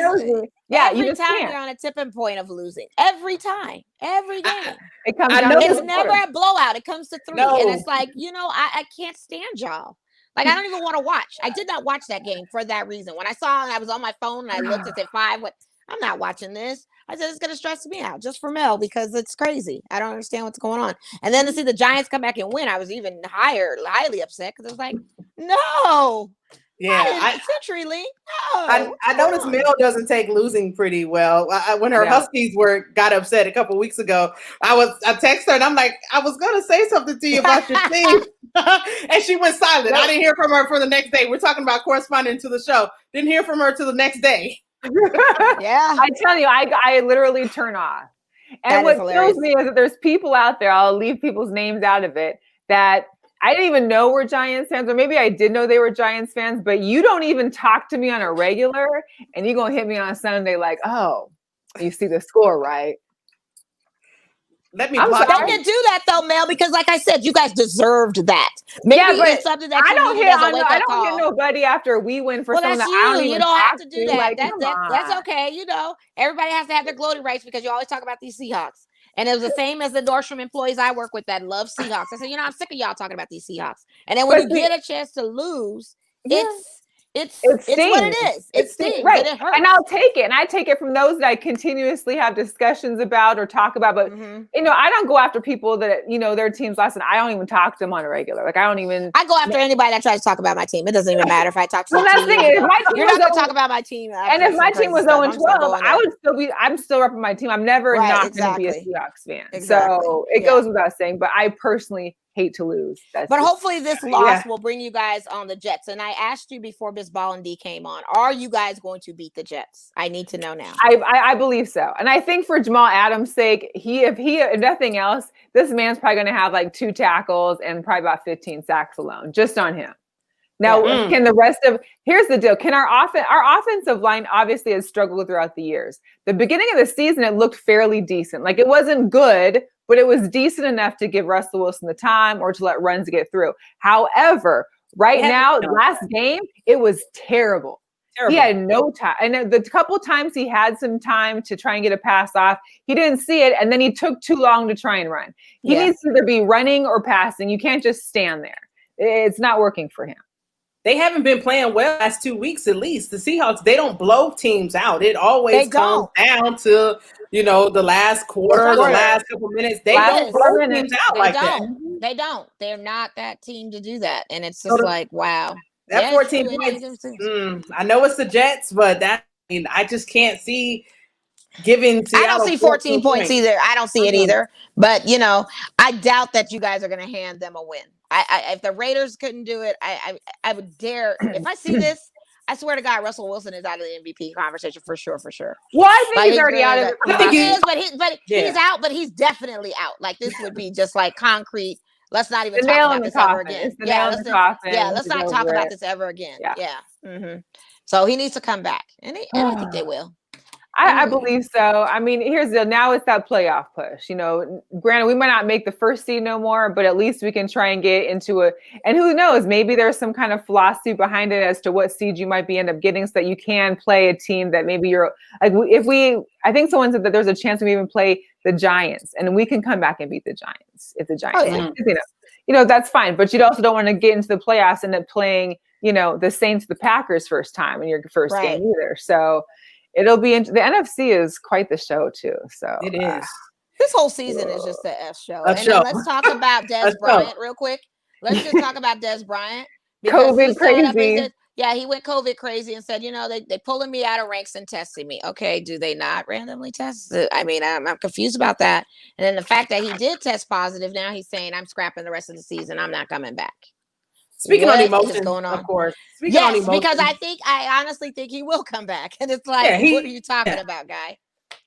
every time you're on a tipping point of losing. Every time. Every game. It comes it's never a blowout. It comes to 3. No. And it's like, I can't stand y'all. Like, I don't even want to watch. I did not watch that game for that reason. When I saw it, I was on my phone and I looked at 5. I'm not watching this. I said, it's going to stress me out just for Mel because it's crazy. I don't understand what's going on. And then to see the Giants come back and win, I was even highly upset because I was like, no, Yeah, CenturyLink. I noticed Mel doesn't take losing pretty well. When her Huskies got upset a couple weeks ago, I texted her and I'm like, I was gonna say something to you about your team, and she went silent. I didn't hear from her for the next day. We're talking about corresponding to the show. Didn't hear from her till the next day. Yeah, I tell you, I literally turn off. And what kills me is that there's people out there, I'll leave people's names out of it, that I didn't even know were Giants fans, or maybe I did know they were Giants fans, but you don't even talk to me on a regular, and you're going to hit me on Sunday like, oh, you see the score, right? Let me Don't you do that though, Mel, because like I said, you guys deserved that. Maybe it's something that I don't hit nobody after we win for someone that I don't even you don't have to do that. Like, that's okay. You know, everybody has to have their gloating rights because you always talk about these Seahawks. And it was the same as the Nordstrom employees I work with that love Seahawks. I said, I'm sick of y'all talking about these Seahawks. And then when you get a chance to lose, it's what it is. It stings, right? And it hurts. And I'll take it. And I take it from those that I continuously have discussions about or talk about. But I don't go after people that their teams lost, and I don't even talk to them on a regular. Like I go after anybody that tries to talk about my team. It doesn't even matter if I talk to you. You're not going to talk about my team. And if my team was 0-12, I'm still repping my team. I'm never not going to be a Seahawks fan. Exactly. So it goes without saying. But I personally hate to lose. But hopefully this loss will bring you guys on the Jets. And I asked you before Ms Ballin D came on, are you guys going to beat the Jets? I need to know now. I believe so. And I think for Jamal Adams' sake, if nothing else, this man's probably going to have like 2 tackles and probably about 15 sacks alone, just on him. Now, can the rest of – here's the deal. Can our offensive line obviously has struggled throughout the years. The beginning of the season, it looked fairly decent. Like it wasn't good, but it was decent enough to give Russell Wilson the time or to let runs get through. However, now, last game, it was terrible. He had no time. And the couple times he had some time to try and get a pass off, he didn't see it, and then he took too long to try and run. He needs to either be running or passing. You can't just stand there. It's not working for him. They haven't been playing well last 2 weeks at least. The Seahawks, they don't blow teams out. It always comes down to, the last quarter, the last couple minutes. They don't blow teams out like that. They don't. They're not that team to do that. And it's just like, wow. That 14 points, I know it's the Jets, but I just can't see giving Seattle. I don't see 14 points either. I don't see it either. But, I doubt that you guys are going to hand them a win. If the Raiders couldn't do it, I would dare. If I see this, I swear to God, Russell Wilson is out of the MVP conversation for sure. Well, I think he's already out of it. I think he is, he's out, but he's definitely out. Like this would be just like concrete. Let's not even talk about this ever again. Let's not talk about this ever again. Yeah. So he needs to come back, and I think they will. I believe so. I mean, here's the now it's that playoff push. Granted, we might not make the first seed no more, but at least we can try and get into it. And who knows? Maybe there's some kind of philosophy behind it as to what seed you might end up getting, so that you can play a team that maybe you're like. I think someone said that there's a chance we even play the Giants, and we can come back and beat the Giants if the Giants. That's fine. But you also don't want to get into the playoffs and end up playing, the Saints, the Packers first time in your first game either. So. It'll be the NFC is quite the show too. So it is. This whole season is just the F show. Then let's talk about Des Bryant real quick. Let's just talk about Des Bryant. COVID crazy. He went COVID crazy and said, they pulling me out of ranks and testing me. Okay, do they not randomly test? I mean, I'm confused about that. And then the fact that he did test positive, now he's saying I'm scrapping the rest of the season. I'm not coming back. Speaking on emotions, of course. Yes, because I honestly think he will come back. And it's like, what are you talking about, guy?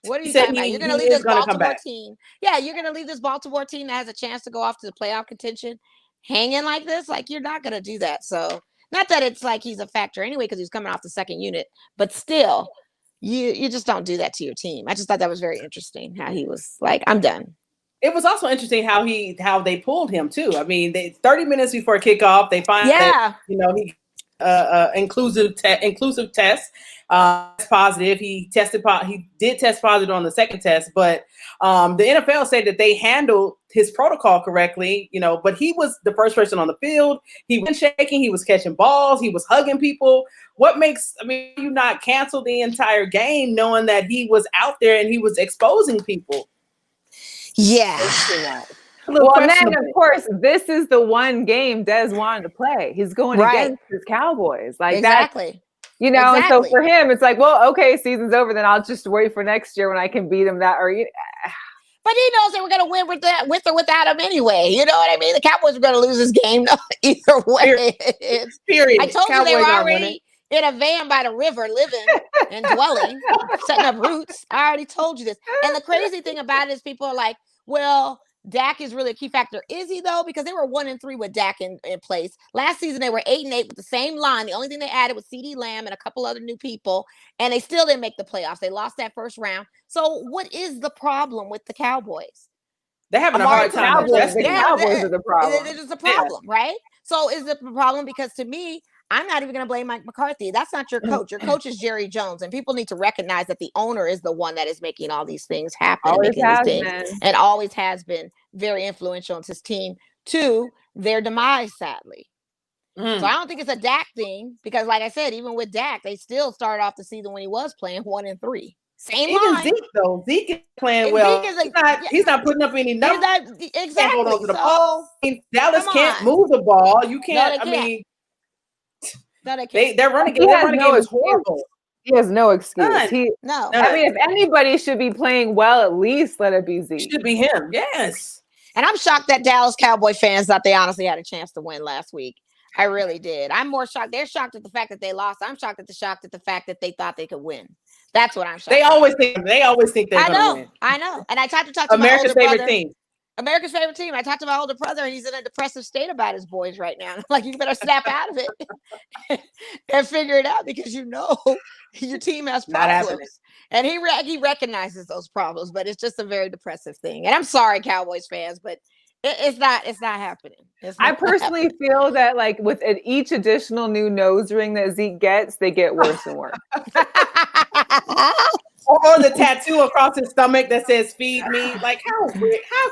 What are you talking about? You're going to leave this Baltimore team. Yeah, you're going to leave this Baltimore team that has a chance to go off to the playoff contention hanging like this? Like, you're not going to do that. So, not that it's like he's a factor anyway because he's coming off the second unit. But still, you just don't do that to your team. I just thought that was very interesting how he was like, I'm done. It was also interesting how they pulled him too. I mean, 30 minutes before kickoff, they find that he inclusive test positive. He did test positive on the second test, but the NFL said that they handled his protocol correctly. But he was the first person on the field. He was shaking. He was catching balls. He was hugging people. What makes you not cancel the entire game knowing that he was out there and he was exposing people? Yeah. little Well, and then questionable. of course, this is the one game Des wanted to play. He's going Right. against his Cowboys. Like Exactly. that, so Exactly. for him, it's like, well, okay, season's over. Then I'll just wait for next year when I can beat him. But he knows they were going to win with or without him anyway. You know what I mean? The Cowboys were going to lose this game either way. Period. I told you Cowboys they were aren't winning. already in a van by the river, living and dwelling, setting up roots. I already told you this. And the crazy thing about it is people are like, well, Dak is really a key factor. Is he though? Because they were 1-3 with Dak in place. Last season they were 8-8 with the same line. The only thing they added was CeeDee Lamb and a couple other new people, and they still didn't make the playoffs. They lost that first round. So what is the problem with the Cowboys? They're having a Amari hard time. Cooper- adjusting. The Cowboys are the problem. It is a problem, right? So is it a problem? Because to me, I'm not even going to blame Mike McCarthy. That's not your coach. Your coach is Jerry Jones, and people need to recognize that the owner is the one that is making all these things happen, Always making these has things, been. and always has been very influential in his team to their demise, sadly. So I don't think it's a Dak thing because, like I said, even with Dak, they still started off the season when he was playing 1-3. Same Even line. Zeke though, Zeke is playing And well. Zeke is He's not putting up any He's numbers. not- Can't exactly. hold on to the So, ball. Dallas come can't on. move the ball. You can't. they I mean, no, they can't. their running He game. Their has running no game is excuse. horrible. He has no excuse. None. No. None. I mean, if anybody should be playing well, at least let it be Zeke. Should be him. Yes. And I'm shocked that Dallas Cowboy fans thought they honestly had a chance to win last week. I really did. I'm more shocked. They're shocked at the fact that they lost. I'm shocked at the fact that they thought they could win. That's what I'm shocked. They always think they're gonna win. I know. And I tried to talk to America's my older favorite brother. team. America's favorite team. I talked to my older brother, and he's in a depressive state about his boys right now. I'm like, you better snap out of it and figure it out because you know your team has Not happening. problems. And he recognizes those problems, but it's just a very depressive thing. And I'm sorry, Cowboys fans, but it's not happening. I personally feel that like with each additional new nose ring that Zeke gets, they get worse and worse. Or the tattoo across his stomach that says "Feed me." Like how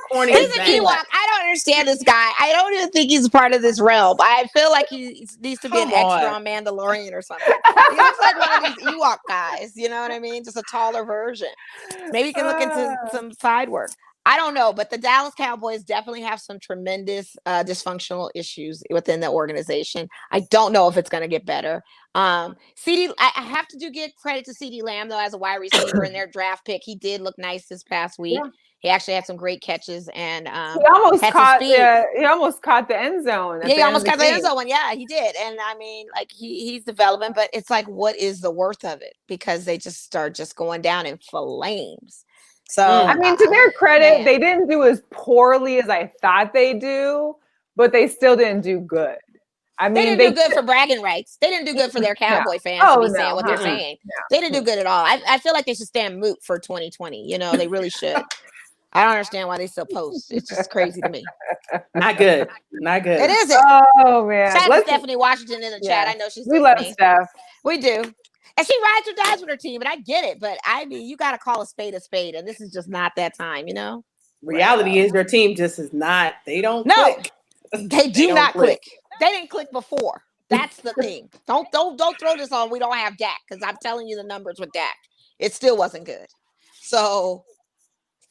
corny He's is an that? Ewok. I don't understand this guy. I don't even think he's part of this realm. I feel like he needs to be an Come on. extra on Mandalorian or something. He looks like one of these Ewok guys. You know what I mean? Just a taller version. Maybe he can look into some side work. I don't know, but the Dallas Cowboys definitely have some tremendous dysfunctional issues within the organization. I don't know if it's going to get better. I have to give credit to CeeDee Lamb though as a wide receiver in their draft pick. He did look nice this past week. Yeah. He actually had some great catches and he almost caught the end zone. Yeah, he almost caught the end zone. Yeah, he did. And I mean, like he's developing, but it's like, what is the worth of it? Because they just start going down in flames. So I mean, to their credit, they didn't do as poorly as I thought they do, but they still didn't do good. I mean, they didn't do good for bragging rights. They didn't do good for their Cowboy fans to be saying what they're saying. No. They didn't do good at all. I feel like they should stand moot for 2020. You know, they really should. I don't understand why they still post. It's just crazy to me. Not good. Not good. It isn't. Oh man. Shout out to Stephanie Washington in the chat. I know she's we love Steph. We do. And she rides or dies with her team, and I get it. But I mean, you got to call a spade, and this is just not that time, you know? Reality is your team just is not. They don't click. They do not click. They didn't click before. That's the thing. Don't throw this on. We don't have Dak because I'm telling you the numbers with Dak. It still wasn't good. So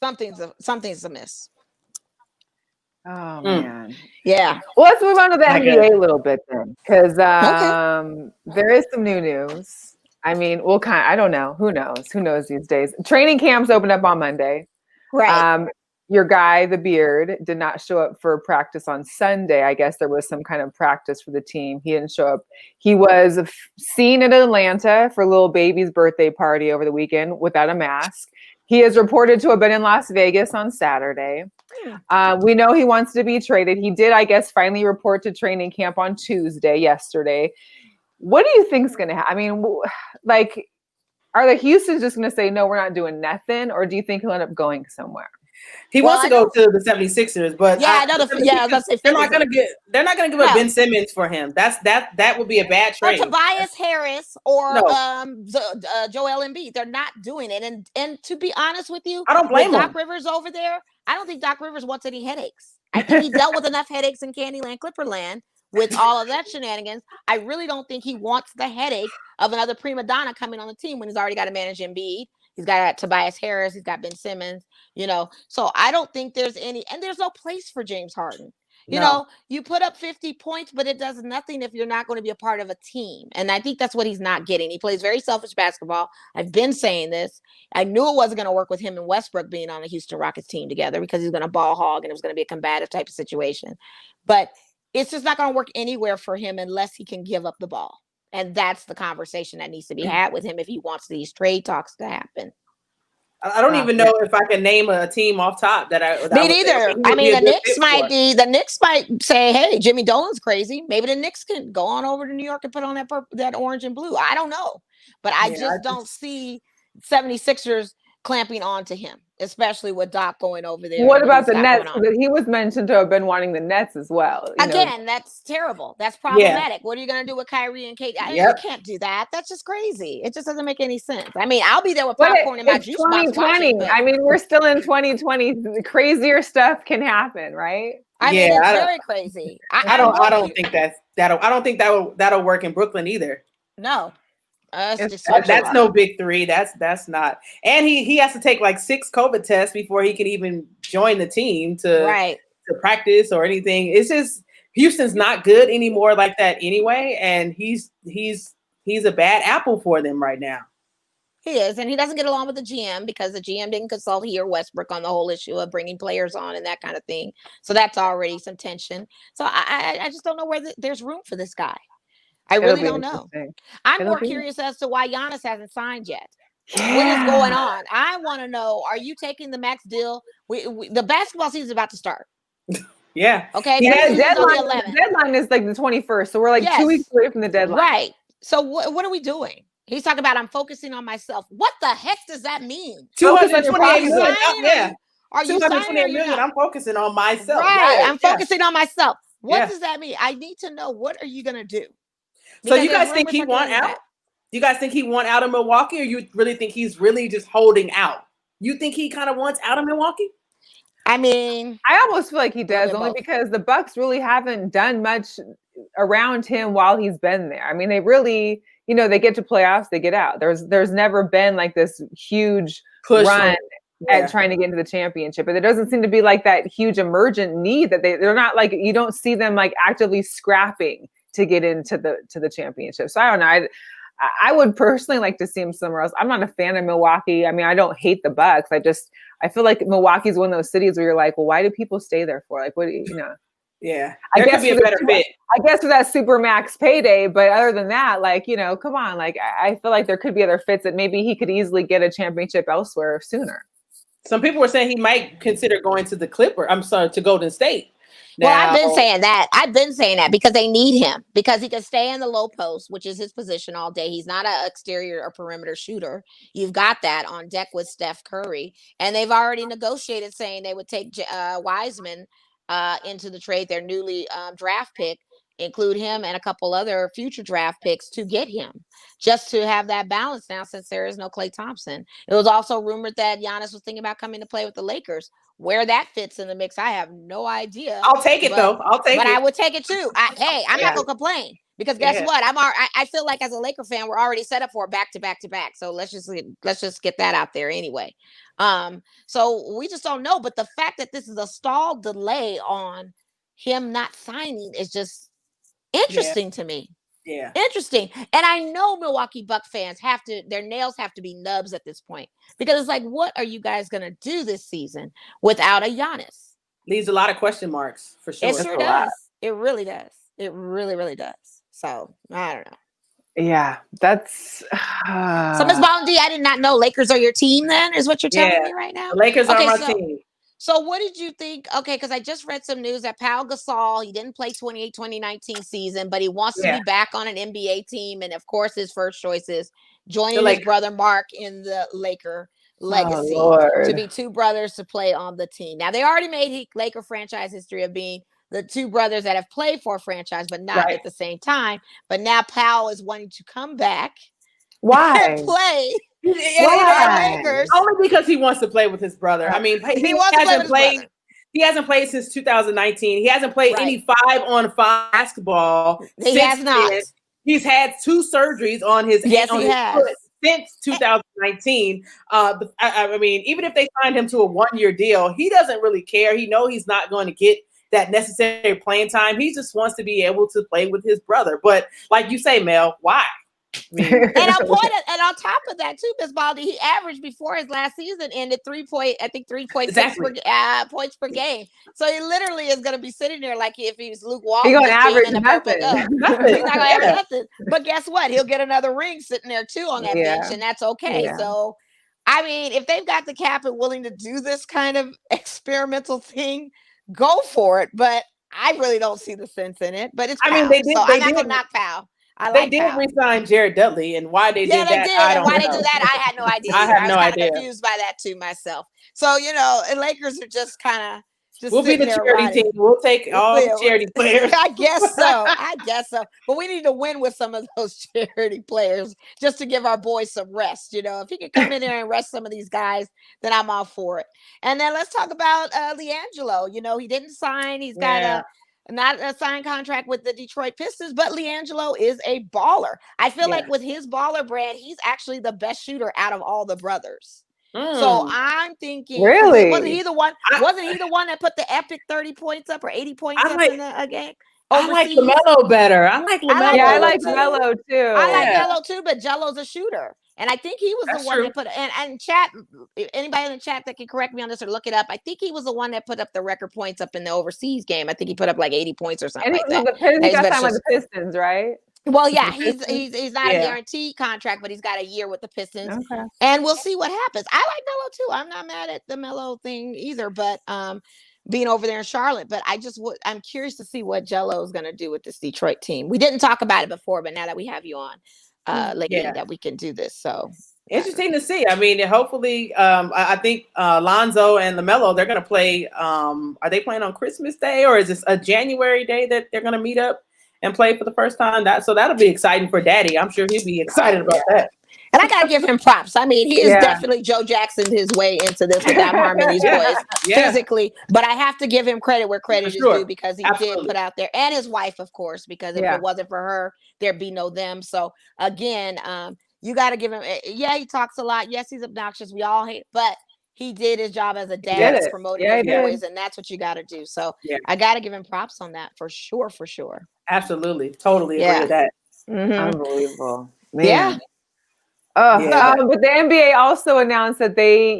something's amiss. Oh man. Yeah. Well, let's move on to the NBA a little bit then, because there is some new news. I mean, I don't know. Who knows? Who knows these days? Training camps opened up on Monday. Right. Your guy, the Beard, did not show up for practice on Sunday. I guess there was some kind of practice for the team. He didn't show up. He was seen in Atlanta for little baby's birthday party over the weekend without a mask. He is reported to have been in Las Vegas on Saturday. We know he wants to be traded. He did, I guess, finally report to training camp on yesterday. What do you think is going to happen? I mean, like, are the Houston's just going to say, no, we're not doing nothing? Or do you think he'll end up going somewhere? He wants to go to the 76ers, but they're not going to give up Ben Simmons for him. That would be a bad trade. Or Tobias Harris or Joel Embiid. They're not doing it. And to be honest with you, I don't blame Doc Rivers over there. I don't think Doc Rivers wants any headaches. I think he dealt with enough headaches in Candyland, Clipperland with all of that shenanigans. I really don't think he wants the headache of another prima donna coming on the team when he's already got to manage Embiid. He's got Tobias Harris. He's got Ben Simmons, So I don't think there's and there's no place for James Harden. You put up 50 points, but it does nothing if you're not going to be a part of a team. And I think that's what he's not getting. He plays very selfish basketball. I've been saying this. I knew it wasn't going to work with him and Westbrook being on the Houston Rockets team together because he's going to ball hog and it was going to be a combative type of situation. But it's just not going to work anywhere for him unless he can give up the ball. And that's the conversation that needs to be had with him if he wants these trade talks to happen. I don't even know if I can name a team off top that I. Me neither. I mean, the Knicks might say, "Hey, Jimmy Dolan's crazy." Maybe the Knicks can go on over to New York and put on that orange and blue. I don't know, but I just don't see 76ers clamping on to him, especially with Doc going over there. What about the Nets? He was mentioned to have been wanting the Nets as well. Again, that's terrible. That's problematic. Yeah. What are you going to do with Kyrie and Kate? You can't do that. That's just crazy. It just doesn't make any sense. I mean, I'll be there with popcorn in my juice box. 2020. I mean, we're still in 2020. Crazier stuff can happen, right? I mean, it's very crazy. I don't think that'll work in Brooklyn either. No. That's no big three. That's not. And he has to take like 6 COVID tests before he can even join the team to practice or anything. It's just Houston's not good anymore like that anyway, and he's a bad apple for them right now. He is, and he doesn't get along with the GM because the GM didn't consult he or Westbrook on the whole issue of bringing players on and that kind of thing. So that's already some tension. So I just don't know where there's room for this guy. I really don't know. I'm more curious as to why Giannis hasn't signed yet. What is going on? I want to know, are you taking the max deal? The basketball season is about to start. Yeah. Okay. The deadline is like the 21st. So we're like 2 weeks away from the deadline. Right. So what are we doing? He's talking about I'm focusing on myself. What the heck does that mean? 228 million. Yeah. Are you 228 million? I'm focusing on myself. Right. I'm focusing on myself. What does that mean? I need to know, what are you going to do? So you guys think he want out? You guys think he want out of Milwaukee, or you really think he's really just holding out? You think he kind of wants out of Milwaukee? I mean, I almost feel like he does, only because the Bucks really haven't done much around him while he's been there. I mean, they really, they get to playoffs, they get out. There's never been like this huge push run at trying to get into the championship, but there doesn't seem to be like that huge emergent need that they're not like, you don't see them like actively scrapping to get into the championship. So I don't know. I would personally like to see him somewhere else. I'm not a fan of Milwaukee. I mean, I don't hate the Bucks. I feel like Milwaukee's one of those cities where you're like, well, why do people stay there for? Like, what do you know? Yeah, there could be a better fit. I guess for that SuperMAX payday, but other than that, like, come on. Like, I feel like there could be other fits that maybe he could easily get a championship elsewhere sooner. Some people were saying he might consider going to to Golden State. Now, well, I've been saying that because they need him, because he can stay in the low post, which is his position all day. He's not an exterior or perimeter shooter. You've got that on deck with Steph Curry, and they've already negotiated saying they would take Wiseman into the trade, their newly draft pick, include him and a couple other future draft picks to get him, just to have that balance now since there is no Klay Thompson. It was also rumored that Giannis was thinking about coming to play with the Lakers. Where that fits in the mix, I have no idea. I'll take it though. But I would take it too. I'm not gonna complain, because guess what? I feel like as a Laker fan, we're already set up for back to back. So let's just get that out there anyway. So we just don't know. But the fact that this is a stalled delay on him not signing is just interesting to me. Yeah. Interesting. And I know Milwaukee Buck fans their nails have to be nubs at this point, because it's like, what are you guys going to do this season without a Giannis? Leaves a lot of question marks, for sure. It sure does. It really does. It really, really does. So I don't know. Yeah, that's so Ms Ballin D, I did not know Lakers are your team then, is what you're telling me right now? The Lakers are my team. So what did you think? Okay, because I just read some news that Pau Gasol, he didn't play 2018-2019 season, but he wants to be back on an NBA team. And of course, his first choice is joining his brother Mark in the Laker legacy, to be two brothers to play on the team. Now, they already made Laker franchise history of being the two brothers that have played for a franchise, but not at the same time. But now Pau is wanting to come back. Why? And play. Only because he wants to play with his brother. I mean, he wants to play with his brother. He hasn't played since 2019. He hasn't played any 5-on-5 basketball. He has not. Then. He's had 2 surgeries on his foot since 2019. I mean, even if they signed him to a 1-year deal, he doesn't really care. He knows he's not going to get that necessary playing time. He just wants to be able to play with his brother. But like you say, Mel, why? I mean, and on top of that too, Ms Ballin D, he averaged before his last season ended 3.6 points per game. So he literally is going to be sitting there like if he's Luke Walton. He's going to average nothing. He's not going to average nothing. But guess what? He'll get another ring sitting there too on that bench, and that's okay. Yeah. So, I mean, if they've got the cap and willing to do this kind of experimental thing, go for it. But I really don't see the sense in it. But it's Powell, they did. So I'm not going to knock Powell. They did re-sign Jared Dudley, and why they did that, I don't know. Why they do that, I had no idea. I had no idea. Confused by that too myself. So and Lakers are just kind of we'll be the charity team. We'll take all the charity players. I guess so. But we need to win with some of those charity players just to give our boys some rest. If he can come in there and rest some of these guys, then I'm all for it. And then let's talk about LiAngelo. He didn't sign. He's got not a signed contract with the Detroit Pistons, but LiAngelo is a baller. I feel like with his baller brand, he's actually the best shooter out of all the brothers. So I'm thinking, really, wasn't he the one that put the epic 30 points up or 80 points up in a game? I like LaMelo better. I like LaMelo. I like Melo too. I like Melo too, but Jello's a shooter. And I think he was the one that put and chat, anybody in the chat that can correct me on this or look it up, I think he was the one that put up the record points up in the overseas game. I think he put up like 80 points or something like that. He got signed with the Pistons, right? Well, yeah, he's not a guaranteed contract, but he's got a year with the Pistons. Okay. And we'll see what happens. I like Melo too. I'm not mad at the Melo thing either, but being over there in Charlotte. But I'm curious to see what Jello is going to do with this Detroit team. We didn't talk about it before, but now that we have you on, that we can do this. So interesting to see. I mean, hopefully, I think Lonzo and LaMelo, they're going to play. Are they playing on Christmas Day, or is this a January day that they're going to meet up and play for the first time? So that'll be exciting for Daddy. I'm sure he'll be excited about that. And I got to give him props. I mean, he is definitely Joe Jackson his way into this without harming these boys physically. But I have to give him credit where credit is due, because he did put out there, and his wife, of course, because if it wasn't for her, there'd be no them. So again, you got to give him. Yeah, he talks a lot. Yes, he's obnoxious. We all hate, but he did his job as a dad, promoting his boys, and that's what you got to do. So I got to give him props on that for sure. Absolutely, totally agree with that. Unbelievable, man. Yeah. But the NBA also announced that they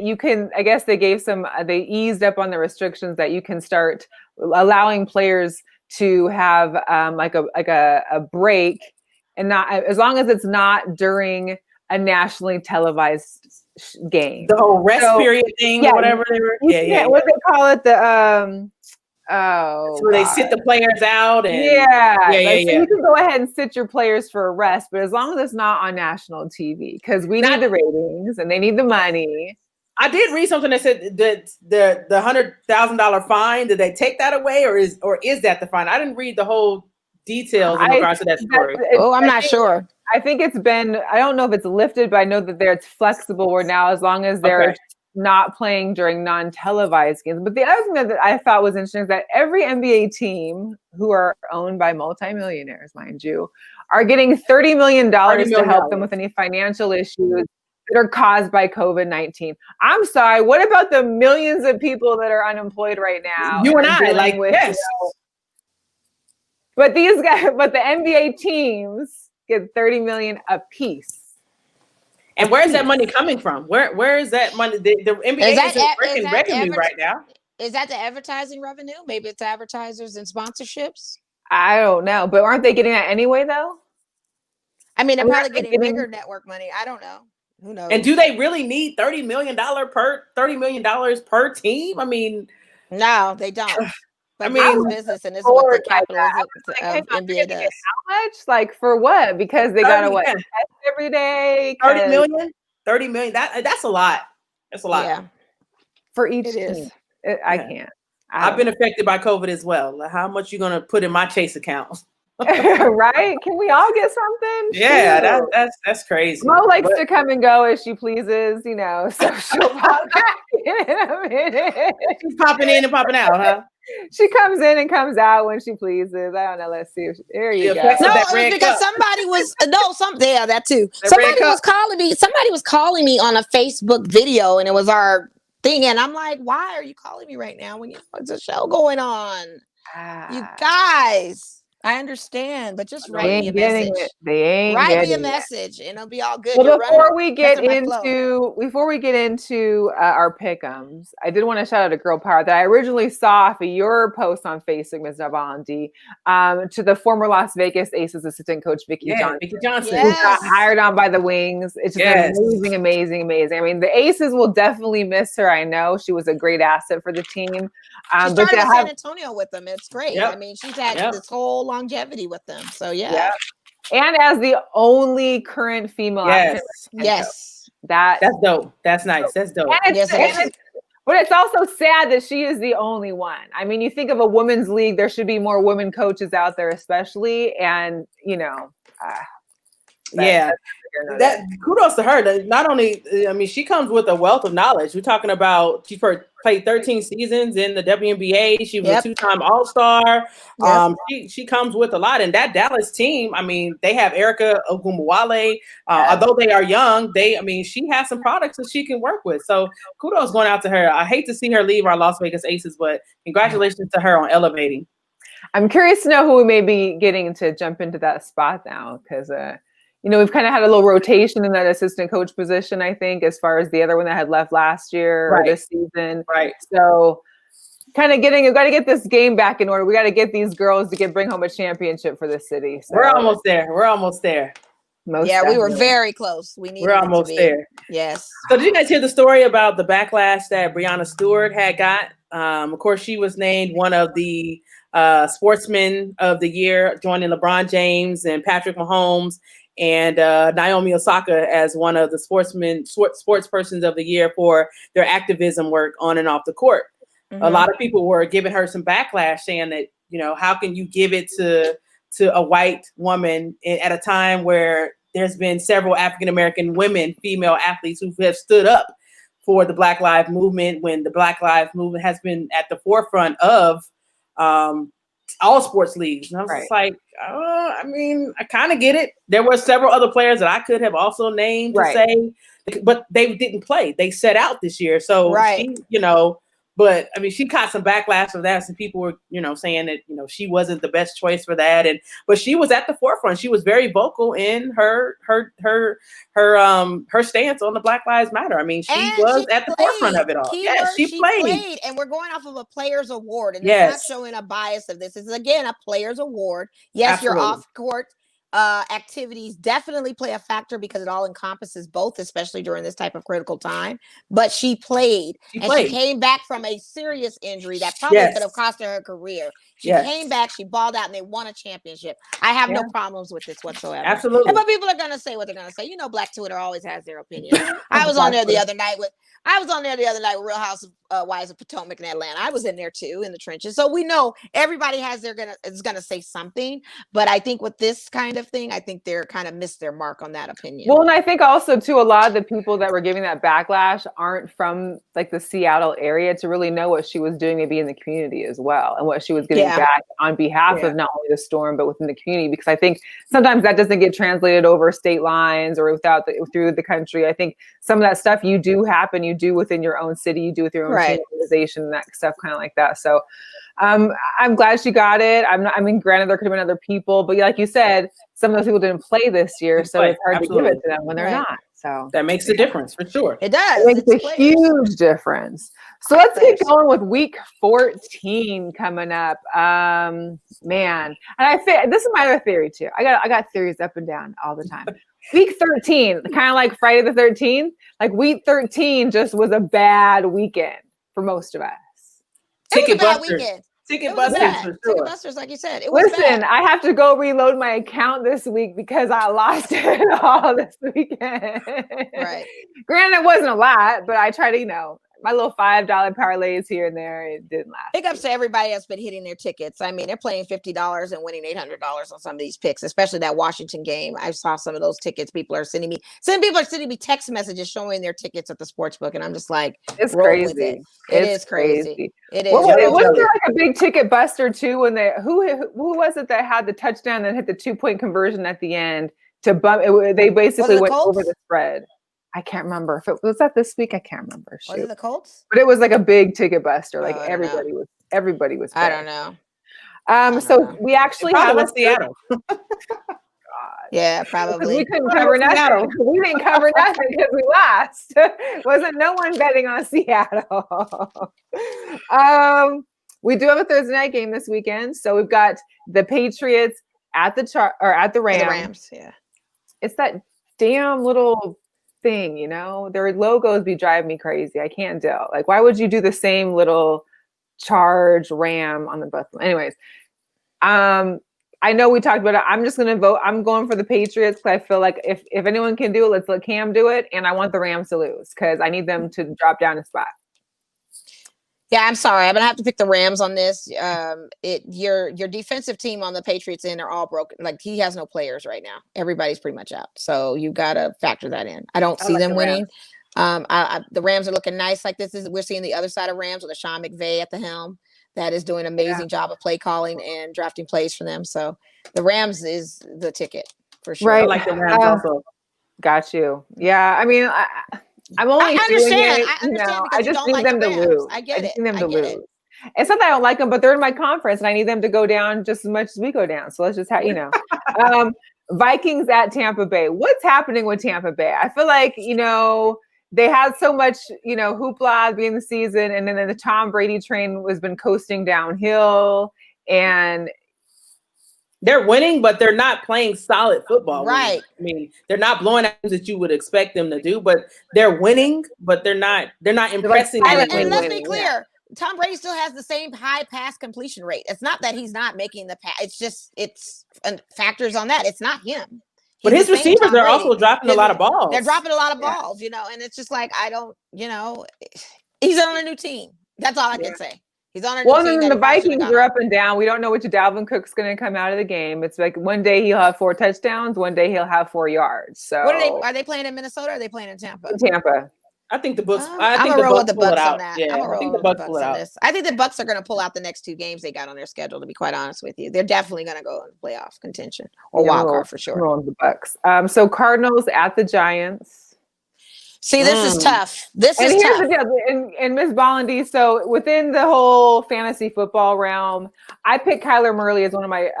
eased up on the restrictions that you can start allowing players to have like a break, and not as long as it's not during a nationally televised game. The whole rest period thing, whatever they were. What do they call it? Where they sit the players out, and so you can go ahead and sit your players for a rest, but as long as it's not on national TV, because we need the ratings and they need the money. I did read something that said that the $100,000 fine, did they take that away, or is that the fine? I didn't read the whole details in regards to that story. I'm not sure. I think it's been, I don't know if it's lifted, but I know that it's flexible where now, as long as they're not playing during non-televised games. But the other thing that I thought was interesting is that every NBA team who are owned by multimillionaires, mind you, are getting $30 million to help them with any financial issues that are caused by COVID-19. I'm sorry, what about the millions of people that are unemployed right now? You and I, but the NBA teams get $30 million apiece. And where is that money coming from? Where is that money? The NBA isn't breaking revenue right now. Is that the advertising revenue? Maybe it's advertisers and sponsorships. I don't know, but aren't they getting that anyway, though? I mean, they're probably getting bigger network money. I don't know. Who knows? And do they really need $30 million per team? I mean, no, they don't. But I mean, business, and this is what the capitalism of NBA does. How much? Like, for what? Because they gotta test every day. 30 million. That's a lot. That's a lot. Yeah. For each team. I can't. I've been affected by COVID as well. Like, how much you gonna put in my Chase account? Right? Can we all get something? Yeah, that's crazy. Mo likes to come and go as she pleases, social podcast. in a minute. She's popping in and popping out, huh? She comes in and comes out when she pleases. I don't know. Let's see. There you go. effects No, of that it was red because cup. somebody was yeah, that too. That red Somebody was cup. calling me. Somebody was calling me on a Facebook video, and it was our thing. And I'm like, why are you calling me right now when you know it's a show going on? You guys, I understand, but just They write me a ain't getting message. it. They ain't Write me a getting it. message, and it'll be all good. Well, You're before we get messing my flow. into our pick'ems, I did want to shout out to Girl Power that I originally saw off of your post on Facebook, Ms Ballin D, to the former Las Vegas Aces assistant coach Vicky Johnson, Vicky Johnson. who got Yes. hired on by the Wings. It's just amazing, amazing, amazing. I mean, the Aces will definitely miss her. I know she was a great asset for the team. She But started to in have San Antonio with them. It's great. Yep. I mean, she's had Yep. this whole longevity with them. So yeah. yeah. And as the only current female Yes. Yes. That's dope. That's nice. That's dope. And Yes, it is. but it's also sad that she is the only one. I mean, you think of a women's league, there should be more women coaches out there, especially. And, you know, that kudos to her. Not only, I mean, she comes with a wealth of knowledge. We're talking about she played 13 seasons in the WNBA. She was a two-time All-Star. She comes with a lot. And that Dallas team, I mean, they have Erica Ogumawale. Although they are young, she has some products that she can work with. So kudos going out to her. I hate to see her leave our Las Vegas Aces, but congratulations to her on elevating. I'm curious to know who we may be getting to jump into that spot now, because we've kind of had a little rotation in that assistant coach position, I think, as far as the other one that had left last year or this season. Right. So kind of we've got to get this game back in order. We got to get these girls to bring home a championship for the city. So we're almost there. Definitely. We were very close. We're almost there. Yes. So did you guys hear the story about the backlash that Breanna Stewart had got? Of course, she was named one of the sportsmen of the year, joining LeBron James and Patrick Mahomes and Naomi Osaka as one of the sports persons of the year for their activism work on and off the court. Mm-hmm. A lot of people were giving her some backlash, saying that, how can you give it to a white woman at a time where there's been several African-American women, female athletes who have stood up for the Black Lives Movement, when the Black Lives Movement has been at the forefront of all sports leagues. And I was just like, I kind of get it. There were several other players that I could have also named to say, but they didn't play. They set out this year. So she, but I mean, she caught some backlash from that. Some people were, saying that, she wasn't the best choice for that. But she was at the forefront. She was very vocal in her stance on the Black Lives Matter. I mean, she was at the forefront of it all. Yes, she played. And we're going off of a player's award. And it's not showing a bias of this. It's, again, a player's award. Yes, absolutely. Your off-court activities definitely play a factor because it all encompasses both, especially during this type of critical time. But she played. She came back from a serious injury that probably could have cost her career. She came back, she balled out, and they won a championship. I have no problems with this whatsoever. Absolutely. But people are going to say what they're going to say. Black Twitter always has their opinion. I was on there the other night with Real Housewives of Potomac in Atlanta. I was in there too, in the trenches. So we know everybody is gonna say something. But I think with this kind of thing, I think they're kind of missed their mark on that opinion. Well, and I think also too, a lot of the people that were giving that backlash aren't from like the Seattle area to really know what she was doing maybe in the community as well, and what she was getting back on behalf of not only the Storm but within the community. Because I think sometimes that doesn't get translated over state lines or through the country. I think some of that stuff you do within your own city, you do with your own organization, and that stuff kind of like that. So I'm glad she got it. Granted, there could have been other people, but like you said, some of those people didn't play this year, so it's hard to give it to them when they're not. So that makes a difference for sure. It does. It makes a huge difference. So let's get going with week 14 coming up. Man, and this is my other theory too. I got theories up and down all the time. Week 13, kind of like Friday the 13th, like week 13 just was a bad weekend for most of us. Ticket busters, for sure. Ticket busters, like you said. Listen, I have to go reload my account this week because I lost it all this weekend. Right. Granted, it wasn't a lot, but I try to, my little $5 parlays here and there. It didn't last. Big ups to everybody that's been hitting their tickets. I mean, they're playing $50 and winning $800 on some of these picks, especially that Washington game. I saw some of those tickets. People are sending me text messages showing their tickets at the sports book, and I'm just like, it's roll crazy. with it. It is crazy. It is. Wasn't there like a big ticket buster too when who was it that had the touchdown and hit the 2-point conversion at the end to bump? They basically went over the spread. I can't remember if it was that this week. I can't remember. Was it the Colts? But it was like a big ticket buster. Like everybody was. I don't know. So we actually have a Seattle. God. Yeah, probably. We couldn't cover nothing. We didn't cover nothing because we lost. Wasn't no one betting on Seattle. We do have a Thursday night game this weekend. So we've got the Patriots at the Rams. The Rams, yeah. It's that damn little thing, you know, their logos be driving me crazy. I can't deal. Like, why would you do the same little charge Ram on the bus? Anyways, I know we talked about it. I'm just gonna vote. I'm going for the Patriots because I feel like if anyone can do it, let's let Cam do it. And I want the Rams to lose because I need them to drop down a spot. Yeah, I'm sorry. I'm gonna have to pick the Rams on this. Your defensive team on the Patriots end are all broken. Like, he has no players right now. Everybody's pretty much out. So you gotta factor that in. I don't see them winning. The Rams are looking nice. Like, we're seeing the other side of Rams with a Sean McVay at the helm. That is doing an amazing job of play calling and drafting plays for them. So the Rams is the ticket for sure. Right. I like the Rams also. Got you. Yeah. I mean, I'm only understand. I just need them to lose. I get it. Them to lose. It's not that I don't like them, but they're in my conference and I need them to go down just as much as we go down. So let's just have, Vikings at Tampa Bay. What's happening with Tampa Bay? I feel like, they had so much, hoopla at the beginning of the season, and then the Tom Brady train has been coasting downhill, and they're winning, but they're not playing solid football. Right. I mean, they're not blowing out that you would expect them to do, but they're winning, but they're not impressing. And let's be clear. Tom Brady still has the same high pass completion rate. It's not that he's not making the pass. It's just, factors on that. It's not him. But his receivers are also dropping a lot of balls. They're dropping a lot of balls, and it's just like, he's on a new team. That's all I can say. He's on a new team. Well, the Vikings are up and down. We don't know which Dalvin Cook's going to come out of the game. It's like one day he'll have 4 touchdowns, one day he'll have 4 yards. So are they playing in Minnesota or are they playing in Tampa? Tampa. I think the Bucks. I'm gonna roll with the Bucks on that. Yeah, I think the Bucks pull it out. I think the Bucks are gonna pull out the next 2 games they got on their schedule. To be quite honest with you, they're definitely gonna go in playoff contention or wild card for sure. Rolling the Bucks. So Cardinals at the Giants. See, this is tough. Here's the deal. And Ms Ballin D. So within the whole fantasy football realm, I picked Kyler Murray as one of my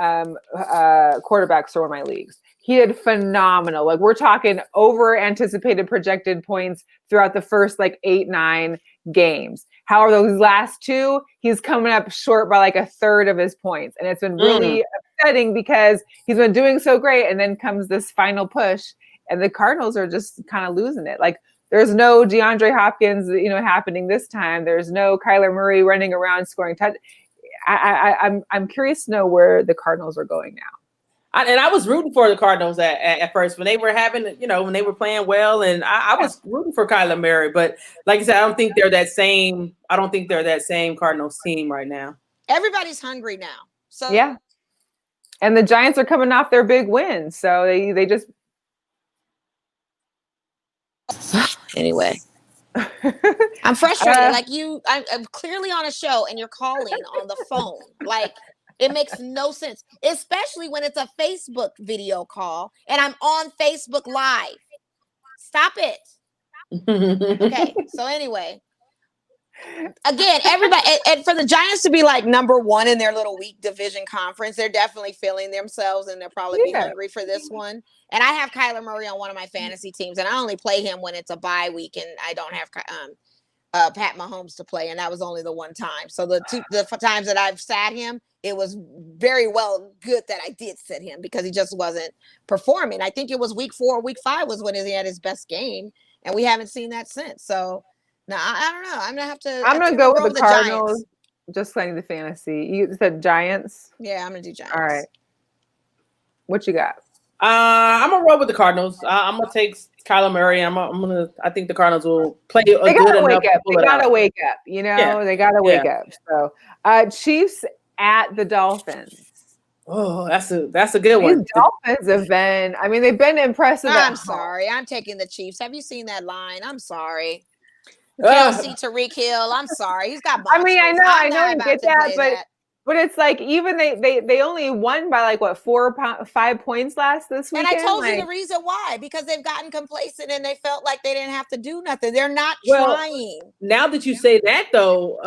quarterbacks for one of my leagues. He did phenomenal. Like, we're talking over anticipated projected points throughout the first 8-9 games. However, those last 2, he's coming up short by like a third of his points. And it's been really upsetting because he's been doing so great. And then comes this final push and the Cardinals are just kind of losing it. Like, there's no DeAndre Hopkins, happening this time. There's no Kyler Murray running around scoring touch. I'm curious to know where the Cardinals are going now. I was rooting for the Cardinals at first when they were having, when they were playing well, and I was rooting for Kyler Murray. But like I said, I don't think they're that same Cardinals team right now. Everybody's hungry now. So yeah, and the Giants are coming off their big win, so they just anyway. I'm frustrated. I'm clearly on a show and you're calling on the phone. Like, it makes no sense, especially when it's a Facebook video call and I'm on Facebook Live. Stop it. Okay. So anyway, again, everybody, and for the Giants to be number 1 in their little weak division conference, they're definitely feeling themselves and they'll probably be hungry for this one. And I have Kyler Murray on one of my fantasy teams, and I only play him when it's a bye week and I don't have Pat Mahomes to play, and that was only the one time. So the times that I've sat him, it was very well good that I did sit him because he just wasn't performing. I think it was week 4 or week 5 was when he had his best game, and we haven't seen that since. So no, I don't know. I'm gonna go with the Cardinals. Giants. Just playing the fantasy. You said Giants. Yeah, I'm gonna do Giants. All right. What you got? I'm gonna roll with the Cardinals. I'm gonna take Kyler Murray. I think the Cardinals will play a They good gotta enough wake to up. pull They it gotta out. wake up. You know, Yeah. they gotta wake Yeah. up. So, Chiefs at the Dolphins. Oh, that's a good These one. Dolphins have been. I mean, they've been impressive. I'm sorry. I'm taking the Chiefs. Have you seen that line? I'm sorry. Ugh. Kelsey, Tariq Hill. I'm sorry. He's got monsters. I mean, I know you about get to that, play that. but it's like even they only won by like what 5 points this weekend. And I told you the reason why, because they've gotten complacent and they felt like they didn't have to do nothing. They're not trying. Now that you say that, though,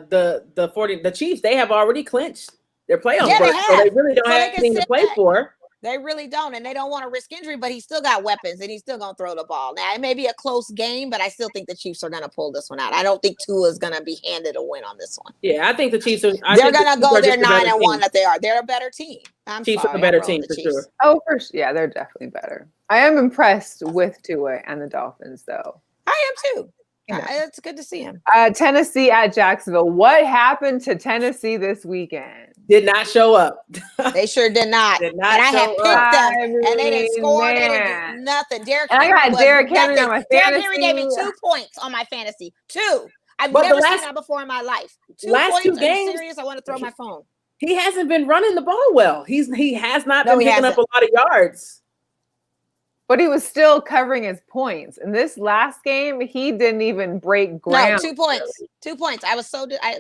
the Chiefs, they have already clinched their playoff berth, so they really don't have anything to play for. They really don't, and they don't want to risk injury, but he's still got weapons, and he's still going to throw the ball. Now, it may be a close game, but I still think the Chiefs are going to pull this one out. I don't think Tua is going to be handed a win on this one. Yeah, I think the Chiefs are. They're going to go there 9-1 that they are. They're a better team. Chiefs are a better team for sure. Oh, for sure. Yeah, they're definitely better. I am impressed with Tua and the Dolphins, though. I am too. It's good to see him. Tennessee at Jacksonville. What happened to Tennessee this weekend? Did not show up. They sure did not. Did not and I had show picked up. them, and they didn't score. They didn't do nothing. I got Derrick Henry on my fantasy. Derrick Henry gave me 2 points on my fantasy. 2. I've never seen that before in my life. 2 points. 2 games. Are you serious? I want to throw my phone. He hasn't been running the ball well. He has not been picking up a lot of yards. But he was still covering his points. In this last game, he didn't even break ground. No, 2 points. 2 points. I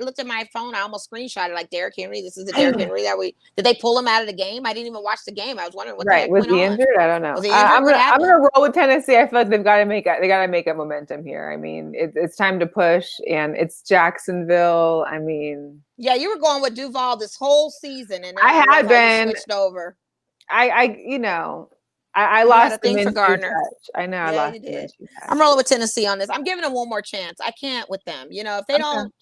looked at my phone. I almost screenshotted like Derrick Henry. This is the Derrick Henry did they pull him out of the game? I didn't even watch the game. I was wondering what the heck was he injured? I don't know. Was he injured? I'm gonna roll with Tennessee. I feel like they got to make a momentum here. I mean, it's time to push, and it's Jacksonville. I mean, yeah, you were going with Duval this whole season, and I had been switched over. I lost a thing for Gardner. Touch. I know. I lost. You did. I'm rolling with Tennessee on this. I'm giving them one more chance. I can't with them. You know, if they don't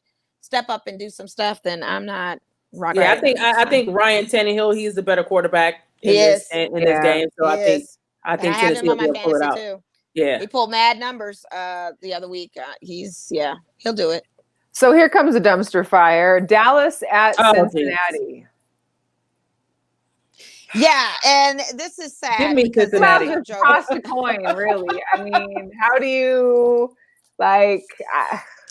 step up and do some stuff, then I'm not. Yeah, I think Ryan Tannehill. He's the better quarterback in this game. So I think Tennessee will pull it out. Too. Yeah, he pulled mad numbers the other week. He'll do it. So here comes a dumpster fire. Dallas at Cincinnati. Yeah, and this is sad. Give me Cincinnati. Toss a coin, really. I mean, how do you like?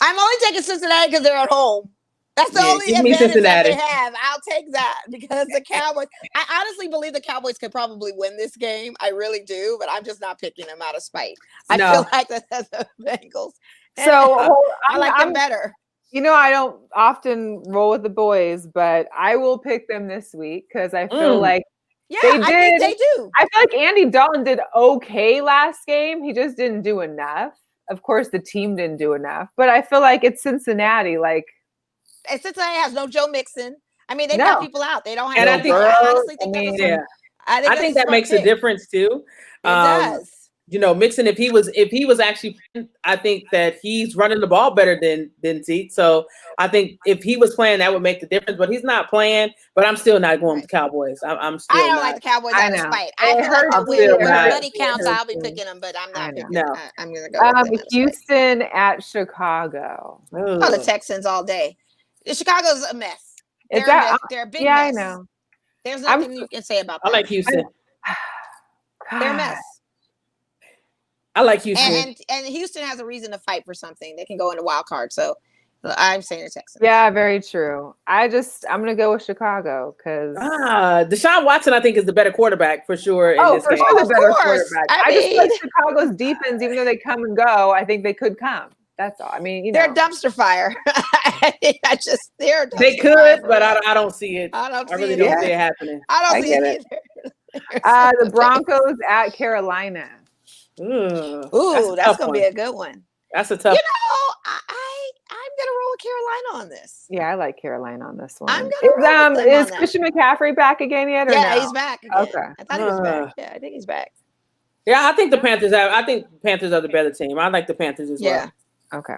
I'm only taking Cincinnati because they're at home. That's the only advantage that they have. I'll take that because the Cowboys. I honestly believe the Cowboys could probably win this game. I really do, but I'm just not picking them out of spite. I feel like that's the Bengals. So I like them better. You know, I don't often roll with the boys, but I will pick them this week because I feel like. Yeah, I think they do. I feel like Andy Dalton did okay last game. He just didn't do enough. Of course, the team didn't do enough, but I feel like it's Cincinnati. And Cincinnati has no Joe Mixon. I mean, they got people out. They don't have. And I honestly think I think that makes a difference too. It does. You know, Mixon, if he was actually, I think that he's running the ball better than Zeke. So I think if he was playing, that would make the difference. But he's not playing. But I'm still not going with the Cowboys. I'm still. I don't like the Cowboys out of spite. I heard when money counts, I'll be picking them, but I'm not picking. No, I'm gonna go. With Houston at Chicago. Oh, the Texans all day. Chicago's a mess. They're a big mess. I know. There's nothing you can say about that. I like Houston. They're a mess. I like Houston. And Houston has a reason to fight for something. They can go in the wild card. So I'm saying the Texans. Yeah, very true. I'm going to go with Chicago because Deshaun Watson, I think, is the better quarterback for sure. In this game. Sure, the better quarterback. I just like Chicago's defense, even though they come and go. I think they could come. That's all. I mean, they're a dumpster fire. They could, but I don't see it. I really don't see it happening. I don't see it either. The Broncos at Carolina. Ooh, that's gonna be a good one. That's a tough. You know, I'm gonna roll with Carolina on this. Yeah, I like Carolina on this one. I'm gonna is Christian McCaffrey back again yet? Yeah, he's back. Again. Okay, I thought he was back. Yeah, I think he's back. Yeah, I think the Panthers are the better team. I like the Panthers as well. Okay.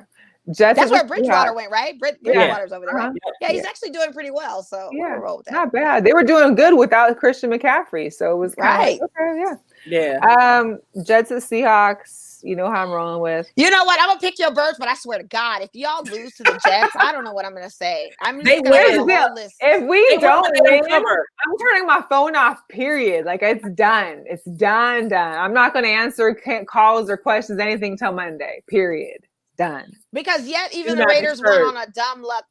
Jets. That's at the where Bridgewater Seahawks. went, right? Yeah. Bridgewater's over there, right? Uh-huh. Yeah, he's actually doing pretty well. So we're gonna roll with that. Not bad. They were doing good without Christian McCaffrey, so it was kind of Right. like, okay, Yeah. Jets at Seahawks. You know how I'm rolling with. You know what? I'm gonna pick your birds, but I swear to God, if y'all lose to the Jets, I don't know what I'm gonna say. I'm just gonna have a whole list. If we don't win, cover. I'm turning my phone off. Period. Like it's done. It's done. I'm not going to answer calls or questions anything till Monday. Period. Done. Because yet even Do the not Raiders disturb. went on a dumb luck,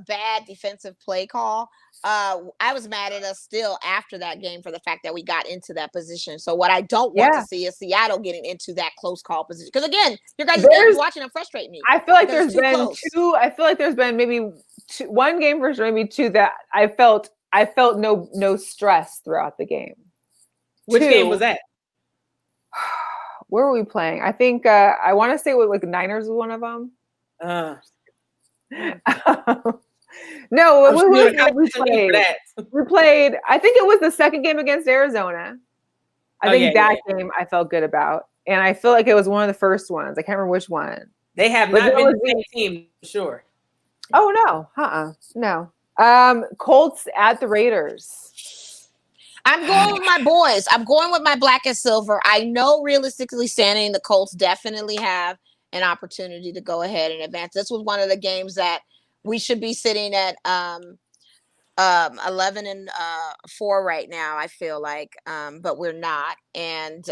bad defensive play call. I was mad at us still after that game for the fact that we got into that position. So what I don't want to see is Seattle getting into that close call position. Because again, your guys' games watching them frustrate me. I feel like because there's been close. two. I feel like there's been maybe one game for sure, maybe two that I felt no stress throughout the game. Which game was that? Where were we playing? I think I want to say with like Niners was one of them. No, we played. I think it was the second game against Arizona. I think that game I felt good about, and I feel like it was one of the first ones. I can't remember which one. They have not been the same team, for sure. Oh no, no. Colts at the Raiders. I'm going with my boys. I'm going with my black and silver. I know realistically standing, the Colts definitely have an opportunity to go ahead and advance. This was one of the games that we should be sitting at 11-4 right now, I feel like, but we're not. And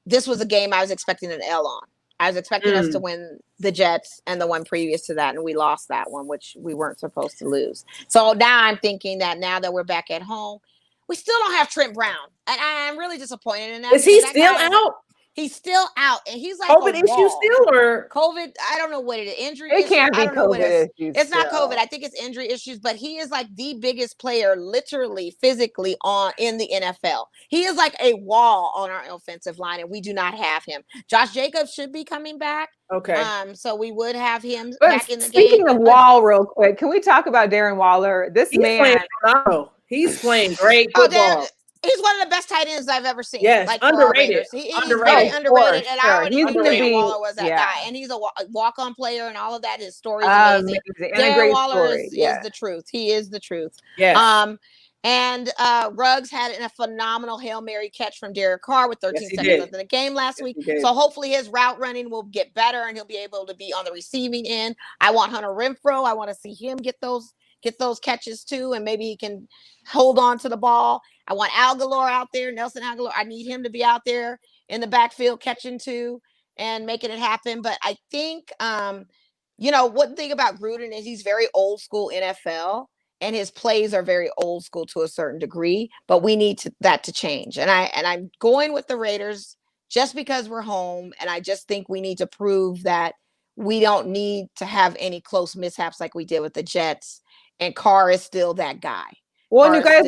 this was a game I was expecting an L on. I was expecting us to win the Jets and the one previous to that, and we lost that one, which we weren't supposed to lose. So now I'm thinking that now that we're back at home, we still don't have Trent Brown, and I'm really disappointed in that. Is he still out? He's still out, and he's like COVID issue still, or COVID? I don't know what it is. Injury. It can't be COVID issues. It's not COVID. I think it's injury issues. But he is like the biggest player, literally, physically, in the NFL. He is like a wall on our offensive line, and we do not have him. Josh Jacobs should be coming back. Okay. So we would have him back in the game. Speaking of Wall, real quick, can we talk about Darren Waller? He's playing great football. He's one of the best tight ends I've ever seen. Yes, like underrated. He's very underrated, and I already knew Darren Waller was that guy. And he's a walk-on player, and all of that. His story is amazing. Darren Waller is the truth. He is the truth. Yes. And Ruggs had a phenomenal Hail Mary catch from Derek Carr with 13 seconds left in the game last week. So hopefully his route running will get better, and he'll be able to be on the receiving end. I want Hunter Renfrow. I want to see him get those catches too, and maybe he can hold on to the ball. I want Aguilar out there, Nelson Aguilar. I need him to be out there in the backfield catching too and making it happen. But I think, one thing about Gruden is he's very old school NFL, and his plays are very old school to a certain degree. But we need that to change. And I'm going with the Raiders just because we're home, and I just think we need to prove that we don't need to have any close mishaps like we did with the Jets. And Carr is still that guy. Well, you guys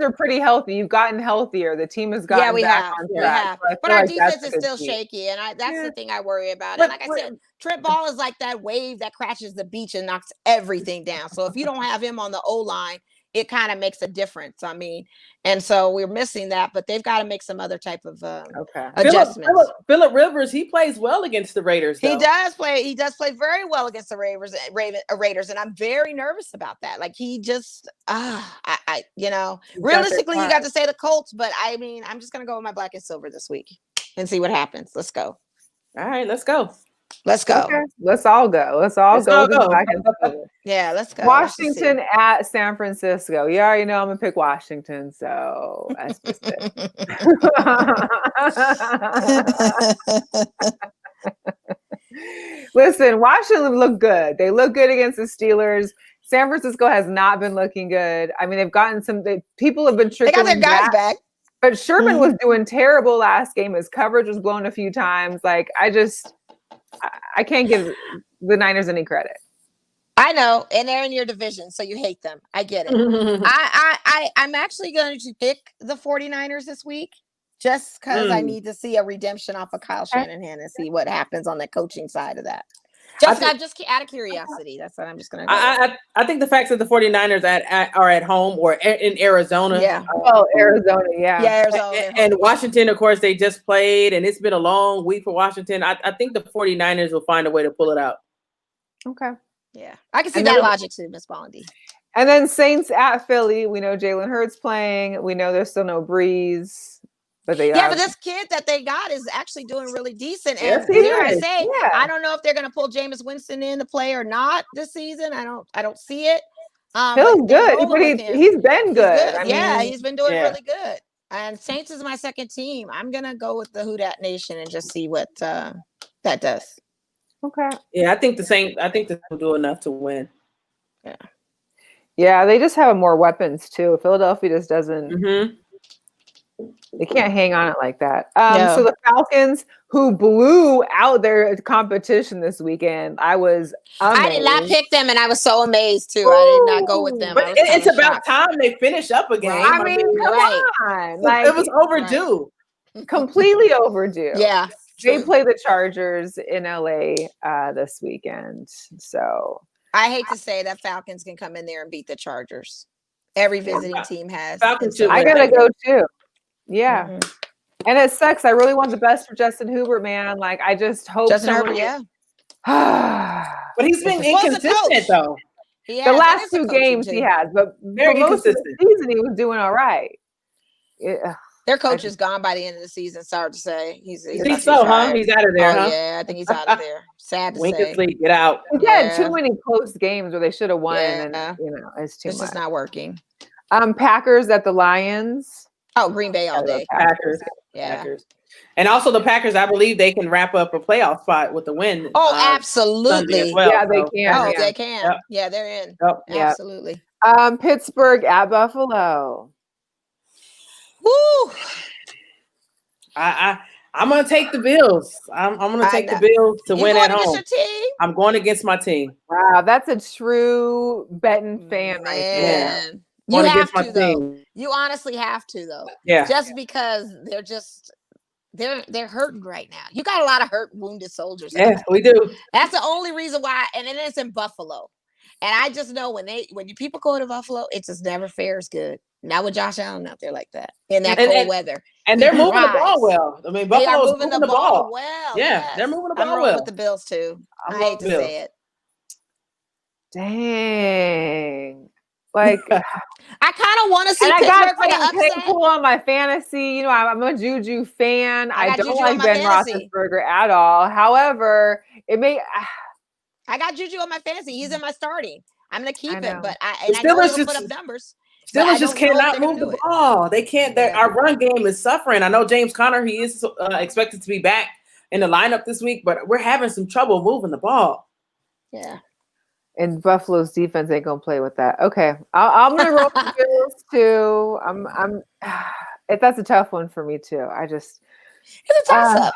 are pretty healthy. You've gotten healthier. The team has gotten back on track. But our defense is still shaky, and that's the thing I worry about. And like I said, Trent Ball is like that wave that crashes the beach and knocks everything down. So if you don't have him on the O-line, it kind of makes a difference. I mean, and so we're missing that, but they've got to make some other type of adjustments. Phillip Rivers, he plays well against the Raiders. Though. He does play very well against the Raiders, and I'm very nervous about that. Like he just, realistically, you got to say the Colts, but I mean, I'm just gonna go with my black and silver this week and see what happens. Let's go. All right, let's go. Let's go. Okay. Let's all go. Let's all go. Yeah, let's go. Washington at San Francisco. You already know I'm gonna pick Washington, so that's just it. Listen, Washington looked good. They look good against the Steelers. San Francisco has not been looking good. I mean, they've gotten people have been trickling. They got their guys back. But Sherman was doing terrible last game. His coverage was blown a few times. Like, I can't give the Niners any credit. I know, and they're in your division, so you hate them. I get it. I'm actually going to pick the 49ers this week just because I need to see a redemption off of Kyle Shanahan and see what happens on the coaching side of that. Just out of curiosity. That's what I'm just going to go. I think the fact that the 49ers are at home or in Arizona. Yeah. Arizona, yeah. Yeah, Arizona. And Washington, of course, they just played, and it's been a long week for Washington. I think the 49ers will find a way to pull it out. Okay. Yeah. I can see that logic too, Ms Ballin D. And then Saints at Philly. We know Jalen Hurts playing. We know there's still no Breeze. But but this kid that they got is actually doing really decent. Yes, And dare I say, yeah. I don't know if they're going to pull Jameis Winston in to play or not this season. I don't see it. Feels good, but he's been good. I mean, he's been doing really good. And Saints is my second team. I'm gonna go with the Who Dat Nation and just see what that does. Okay. Yeah, I think the Saints will do enough to win. Yeah. Yeah, they just have more weapons too. Philadelphia just doesn't. Mm-hmm. They can't hang on it like that. So the Falcons, who blew out their competition this weekend, I was amazed. I did not pick them, and I was so amazed too. I did not go with them. But it's about time they finish up a game. Right? I mean, come on. Like, it was overdue. Right. Completely overdue. Yeah. They play the Chargers in LA this weekend. So I hate to say that Falcons can come in there and beat the Chargers. Every visiting team has. Falcons I gotta go too. Yeah. Mm-hmm. And it sucks. I really want the best for Justin Herbert, man. Like, I just hope Justin Herbert, yeah. But he's been inconsistent though. The last two games he has, but very most of the season he was doing all right. Yeah. Their coach is gone by the end of the season. Sorry to say, he's so, huh? He's out of there, huh? Yeah, I think he's out of there. Sad to Wink say. and sleep, get out. He had too many close games where they should have won, and it's too much. It's just not working. Packers at the Lions. Oh, Green Bay all day. Packers. Yeah. Packers. And also the Packers, I believe they can wrap up a playoff spot with the win. Oh, absolutely. Well, yeah, they can. Oh, they can. Yep. Yeah, they're in. Yep. Absolutely. Pittsburgh at Buffalo. Woo! I'm gonna take the Bills. I'm gonna take the Bills to win at home. Your team? I'm going against my team. Wow, that's a true betting fan right there. You have to, though. You honestly have to, though. Yeah. Just because they're hurting right now. You got a lot of hurt, wounded soldiers. Yeah, we do. That's the only reason why. And then it's in Buffalo. And I just know when you people go to Buffalo, it just never fares good. Not with Josh Allen out there like that in that cold weather. And they're moving the ball well. I mean, Buffalo's moving the ball well. Yeah, they're moving the ball well. With the Bills too. I hate to say it. Dang. Like, I kind of want to see Pittsburgh for the upset. Cool on my fantasy. You know, I'm a Juju fan. I don't like Ben Roethlisberger at all. However, I got Juju on my fantasy. He's in my starting. I'm gonna keep him, but I know he'll put up numbers. Steelers just cannot move the ball. They can't. Our run game is suffering. I know James Conner. He is expected to be back in the lineup this week, but we're having some trouble moving the ball. Yeah. And Buffalo's defense ain't gonna play with that. Okay, I'm gonna roll the Bills too. That's a tough one for me too. It's a toss up.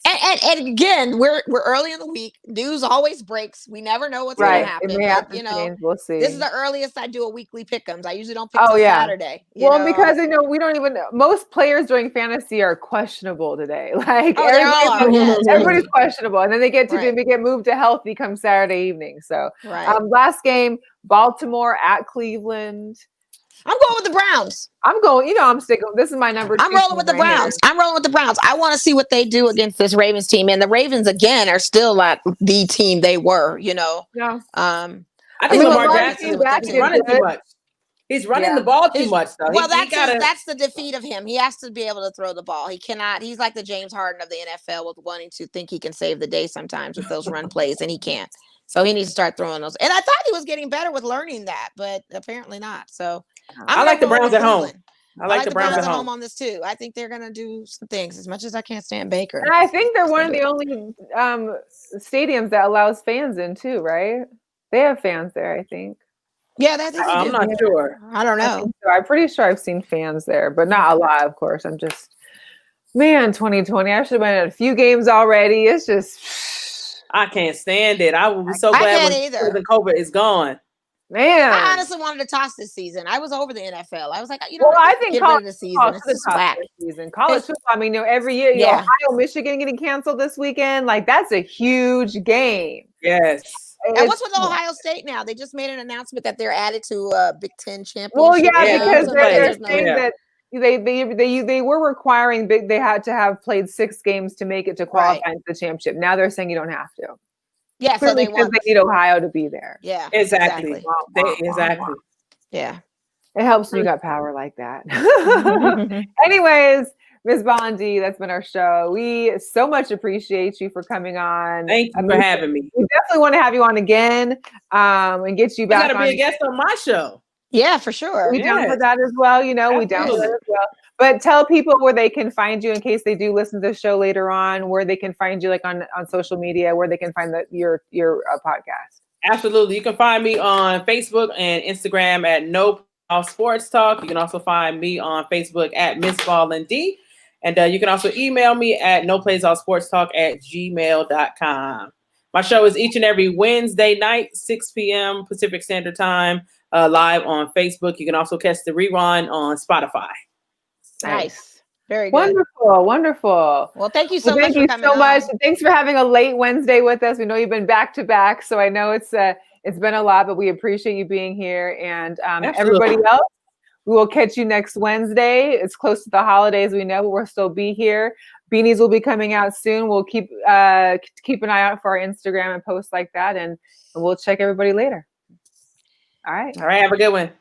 And again, we're early in the week. News always breaks. We never know what's going to happen. But, we'll see. This is the earliest I do a weekly pick'ems. I usually don't pick Saturday. Because we don't even know. Most players during fantasy are questionable today. Like everybody's questionable, and then they get moved to healthy come Saturday evening. So last game, Baltimore at Cleveland. I'm going with the Browns. I'm sticking. This is my number 2. I'm rolling with the Browns. I want to see what they do against this Ravens team. And the Ravens, again, are still like the team they were, Yeah. I think Lamar Jackson is running too much. He's running the ball too much, though. Well, that's the defeat of him. He has to be able to throw the ball. He cannot. He's like the James Harden of the NFL with wanting to think he can save the day sometimes with those run plays, and he can't. So he needs to start throwing those. And I thought he was getting better with learning that, but apparently not. So I like the Browns at home. I like the Browns at home on this too. I think they're going to do some things as much as I can't stand Baker. And I think they're one of the only stadiums that allows fans in too, right? They have fans there, I think. Yeah, that's. I'm not sure. I don't know. I'm pretty sure I've seen fans there, but not a lot, of course. I'm just, 2020. I should have been at a few games already. It's just, I can't stand it. I will be so glad when COVID is gone. Man, I honestly wanted to toss this season. I was over the NFL. I was like, I think college the season. It's whack. College football. Every year, Ohio, Michigan getting canceled this weekend. Like, that's a huge game. Yes. And what's with Ohio State now? They just made an announcement that they're added to Big Ten championship. Well, yeah, Yeah, because so they're no- saying that they were requiring they had to have played 6 games to make it to qualify into the championship. Now they're saying you don't have to. Yeah, Clearly so they because want they need Ohio to be there. Yeah, exactly. Exactly. Yeah. It helps when you got power like that. Anyways, Ms Ballin D, that's been our show. We so much appreciate you for coming on. Thank you for having me. We definitely want to have you on again and get you back You gotta be a guest on my show. Yeah, for sure. We down for that as well. You know, we down for that as well. But tell people where they can find you in case they do listen to the show later on, where they can find you, like on social media, where they can find your podcast. Absolutely. You can find me on Facebook and Instagram at No Sports Talk. You can also find me on Facebook at Ms Ballin D. And you can also email me at noplaysallsportstalk@gmail.com. My show is each and every Wednesday night, 6 p.m. Pacific Standard Time, live on Facebook. You can also catch the rerun on Spotify. Nice. Very good. Wonderful, wonderful. Well, thank you so much. Thank you so much. Thanks for having a late Wednesday with us. We know you've been back to back, so I know it's been a lot, but we appreciate you being here. And everybody else, we will catch you next Wednesday. It's close to the holidays, we know, but we'll still be here. Beanies will be coming out soon. We'll keep an eye out for our Instagram and posts like that, and we'll check everybody later. All right. All right. Have a good one.